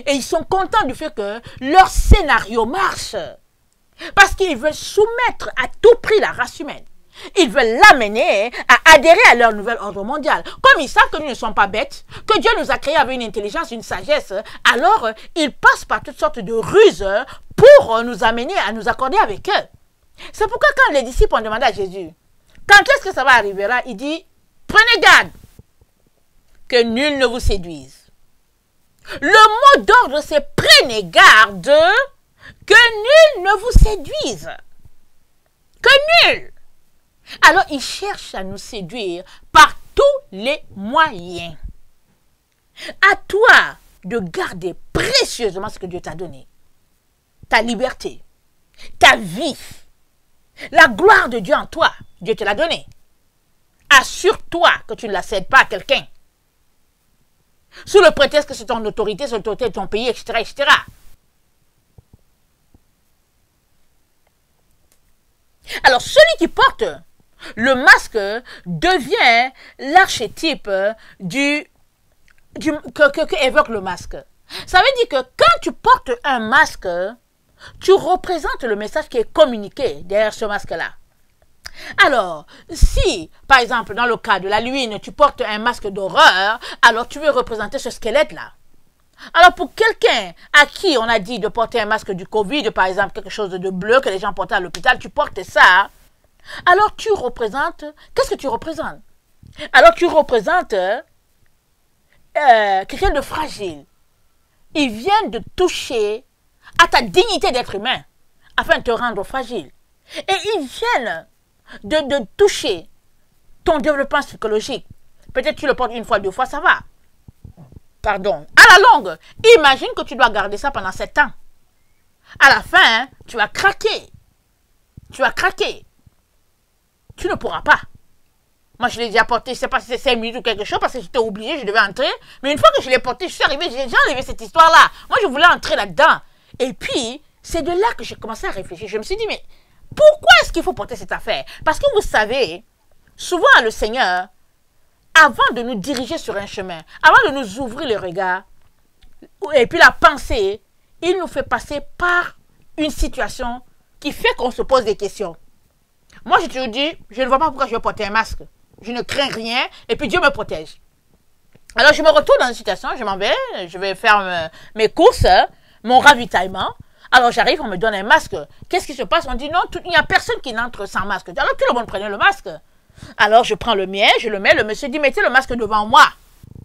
Et ils sont contents du fait que leur scénario marche. Parce qu'ils veulent soumettre à tout prix la race humaine. Ils veulent l'amener à adhérer à leur nouvel ordre mondial. Comme ils savent que nous ne sommes pas bêtes, que Dieu nous a créés avec une intelligence, une sagesse, alors ils passent par toutes sortes de ruses pour nous amener à nous accorder avec eux. C'est pourquoi quand les disciples ont demandé à Jésus, quand est-ce que ça va arriver là, il dit, prenez garde que nul ne vous séduise. Le mot d'ordre, c'est prenez garde que nul ne vous séduise. Que nul. Alors, il cherche à nous séduire par tous les moyens. À toi de garder précieusement ce que Dieu t'a donné. Ta liberté, ta vie, la gloire de Dieu en toi. Dieu te l'a donné. Assure-toi que tu ne la cèdes pas à quelqu'un. Sous le prétexte que c'est ton autorité, c'est l'autorité de ton pays, etc., etc. Alors, celui qui porte le masque devient l'archétype que évoque le masque. Ça veut dire que quand tu portes un masque, tu représentes le message qui est communiqué derrière ce masque-là. Alors, si, par exemple, dans le cas de l'Halloween, tu portes un masque d'horreur, alors tu veux représenter ce squelette-là. Alors, pour quelqu'un à qui on a dit de porter un masque du Covid, par exemple, quelque chose de bleu que les gens portaient à l'hôpital, tu portes ça, alors tu représentes... Qu'est-ce que tu représentes? Alors, tu représentes quelqu'un de fragile. Il vient de toucher à ta dignité d'être humain, afin de te rendre fragile. Et ils viennent de toucher ton développement psychologique. Peut-être tu le portes une fois, deux fois, ça va. Pardon. À la longue, imagine que tu dois garder ça pendant 7 ans. À la fin, hein, tu vas craquer. Tu vas craquer. Tu ne pourras pas. Moi, je l'ai déjà porté, je ne sais pas si c'est 5 minutes ou quelque chose, parce que j'étais obligée, je devais entrer. Mais une fois que je l'ai porté, je suis arrivée, j'ai enlevé cette histoire-là. Moi, je voulais entrer là-dedans. Et puis, c'est de là que j'ai commencé à réfléchir. Je me suis dit, mais pourquoi est-ce qu'il faut porter cette affaire? Parce que vous savez, souvent le Seigneur, avant de nous diriger sur un chemin, avant de nous ouvrir le regard, et puis la pensée, il nous fait passer par une situation qui fait qu'on se pose des questions. Moi, je te dis, je ne vois pas pourquoi je vais porter un masque. Je ne crains rien, et puis Dieu me protège. Alors, je me retrouve dans une situation, je m'en vais, je vais faire mes courses, mon ravitaillement. Alors, j'arrive, on me donne un masque. Qu'est-ce qui se passe? On dit non, il n'y a personne qui n'entre sans masque. Alors, tout le monde prenait le masque. Alors, je prends le mien, je le mets, le monsieur dit, mettez le masque devant moi.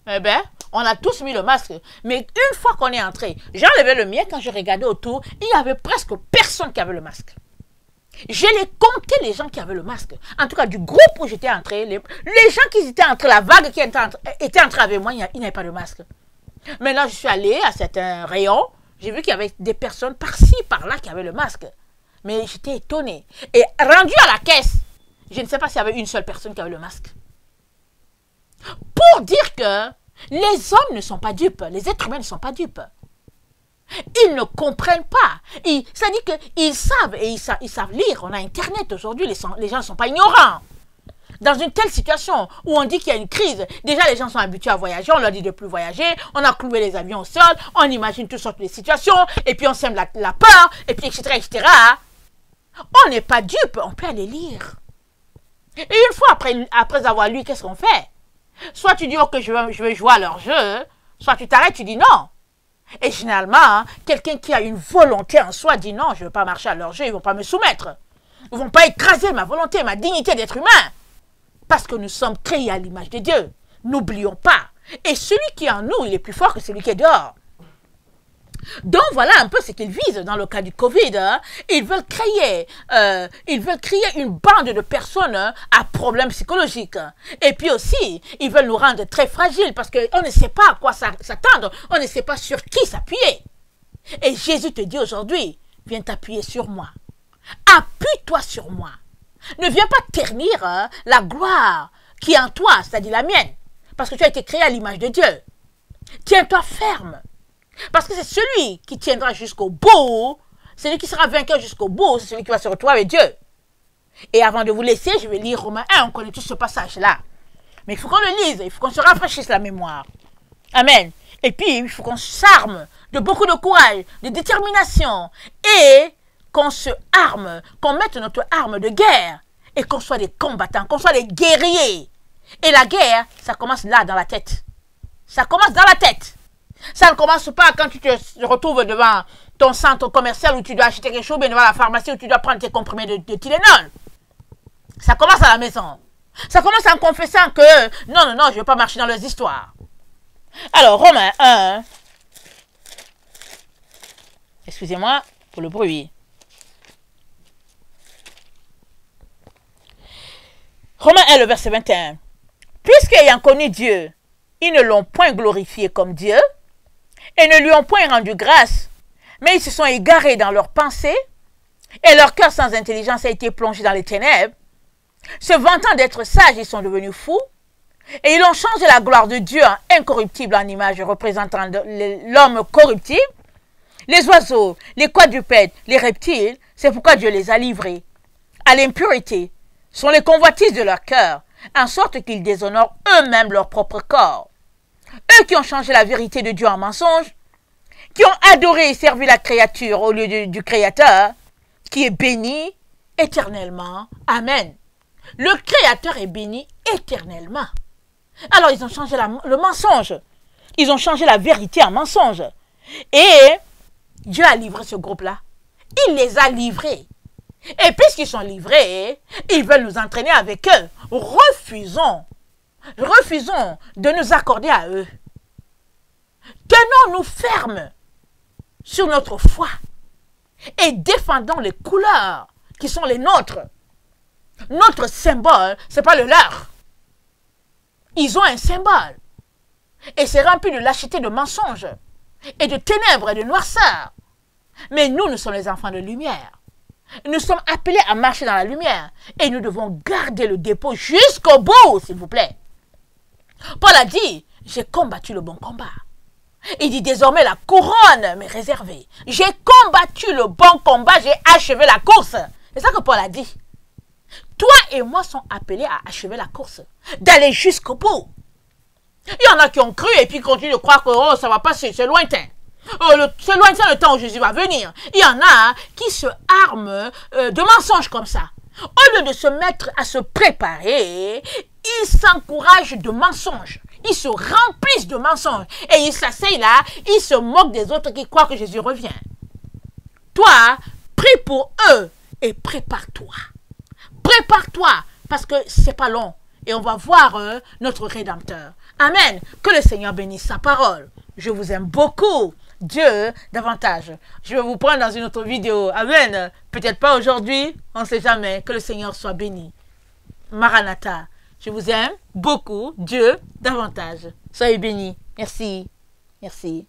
Eh bien, on a tous mis le masque. Mais une fois qu'on est entré, j'ai enlevé le mien, quand je regardais autour, il n'y avait presque personne qui avait le masque. Je les compté les gens qui avaient le masque. En tout cas, du groupe où j'étais entré, les gens qui étaient entrés, la vague qui était entrée avec moi, il n'y avait pas de masque. Maintenant, je suis allée à certains rayons, j'ai vu qu'il y avait des personnes par-ci, par-là qui avaient le masque. Mais j'étais étonnée. Et rendu à la caisse, je ne sais pas s'il y avait une seule personne qui avait le masque. Pour dire que les hommes ne sont pas dupes, les êtres humains ne sont pas dupes. Ils ne comprennent pas. C'est-à-dire qu'ils savent, et ils savent lire. On a Internet aujourd'hui, les gens ne sont pas ignorants. Dans une telle situation où on dit qu'il y a une crise, déjà les gens sont habitués à voyager, on leur dit de ne plus voyager, on a cloué les avions au sol, on imagine toutes sortes de situations, et puis on sème la peur, et puis etc., etc. On n'est pas dupe, on peut aller lire. Et une fois après avoir lu, qu'est-ce qu'on fait? Soit tu dis oh, que je vais jouer à leur jeu, soit tu t'arrêtes, tu dis non. Et généralement, quelqu'un qui a une volonté en soi dit non, je ne veux pas marcher à leur jeu, ils ne vont pas me soumettre. Ils ne vont pas écraser ma volonté, ma dignité d'être humain. Parce que nous sommes créés à l'image de Dieu. N'oublions pas. Et celui qui est en nous, il est plus fort que celui qui est dehors. Donc voilà un peu ce qu'ils visent dans le cas du Covid. Hein. Ils veulent créer une bande de personnes à problèmes psychologiques. Et puis aussi, ils veulent nous rendre très fragiles parce qu'on ne sait pas à quoi s'attendre. On ne sait pas sur qui s'appuyer. Et Jésus te dit aujourd'hui, viens t'appuyer sur moi. Appuie-toi sur moi. Ne viens pas ternir la gloire qui est en toi, c'est-à-dire la mienne. Parce que tu as été créé à l'image de Dieu. Tiens-toi ferme. Parce que c'est celui qui tiendra jusqu'au bout, celui qui sera vainqueur jusqu'au bout, c'est celui qui va se retrouver avec Dieu. Et avant de vous laisser, je vais lire Romains 1, on connaît tout ce passage-là. Mais il faut qu'on le lise, il faut qu'on se rafraîchisse la mémoire. Amen. Et puis, il faut qu'on s'arme de beaucoup de courage, de détermination, et qu'on se arme, qu'on mette notre arme de guerre, et qu'on soit des combattants, qu'on soit des guerriers. Et la guerre, ça commence là, dans la tête. Ça commence dans la tête. Ça ne commence pas quand tu te retrouves devant ton centre commercial où tu dois acheter quelque chose, mais devant la pharmacie où tu dois prendre tes comprimés de Tylenol. Ça commence à la maison. Ça commence en confessant que non, je ne veux pas marcher dans leurs histoires. Alors, Romains 1. Excusez-moi pour le bruit. Romains 1, le verset 21. Puisqu'ayant connu Dieu, ils ne l'ont point glorifié comme Dieu, et ne lui ont point rendu grâce, mais ils se sont égarés dans leurs pensées, et leur cœur sans intelligence a été plongé dans les ténèbres. Se vantant d'être sages, ils sont devenus fous, et ils ont changé la gloire de Dieu en incorruptible en image représentant l'homme corruptible. Les oiseaux, les quadrupèdes, les reptiles, c'est pourquoi Dieu les a livrés à l'impureté, sont les convoitises de leur cœur, en sorte qu'ils déshonorent eux-mêmes leur propre corps. Eux qui ont changé la vérité de Dieu en mensonge, qui ont adoré et servi la créature au lieu du Créateur, qui est béni éternellement. Amen. Le Créateur est béni éternellement. Alors ils ont changé le mensonge. Ils ont changé la vérité en mensonge. Et Dieu a livré ce groupe-là. Il les a livrés. Et puisqu'ils sont livrés, ils veulent nous entraîner avec eux. Refusons de nous accorder à eux. Tenons-nous fermes sur notre foi. et défendons les couleurs qui sont les nôtres. Notre symbole, ce n'est pas le leur. Ils ont un symbole. Et c'est rempli de lâcheté, de mensonges, et de ténèbres et de noirceur. Mais nous sommes les enfants de lumière. Nous sommes appelés à marcher dans la lumière. Et nous devons garder le dépôt jusqu'au bout, s'il vous plaît. Paul a dit, j'ai combattu le bon combat. Il dit, désormais la couronne m'est réservée. J'ai combattu le bon combat, j'ai achevé la course. C'est ça que Paul a dit. Toi et moi sommes appelés à achever la course, d'aller jusqu'au bout. Il y en a qui ont cru et puis continuent de croire que oh, ça va passer, c'est lointain. C'est lointain le temps où Jésus va venir. Il y en a qui se arment de mensonges comme ça. Au lieu de se mettre à se préparer, ils s'encouragent de mensonges. Ils se remplissent de mensonges. Et ils s'asseyent là, ils se moquent des autres qui croient que Jésus revient. Toi, prie pour eux et prépare-toi. Prépare-toi parce que c'est pas long. Et on va voir notre Rédempteur. Amen. Que le Seigneur bénisse sa parole. Je vous aime beaucoup. Dieu davantage. Je vais vous prendre dans une autre vidéo. Amen. Peut-être pas aujourd'hui. On ne sait jamais. Que le Seigneur soit béni. Maranatha. Je vous aime beaucoup. Dieu davantage. Soyez bénis. Merci. Merci.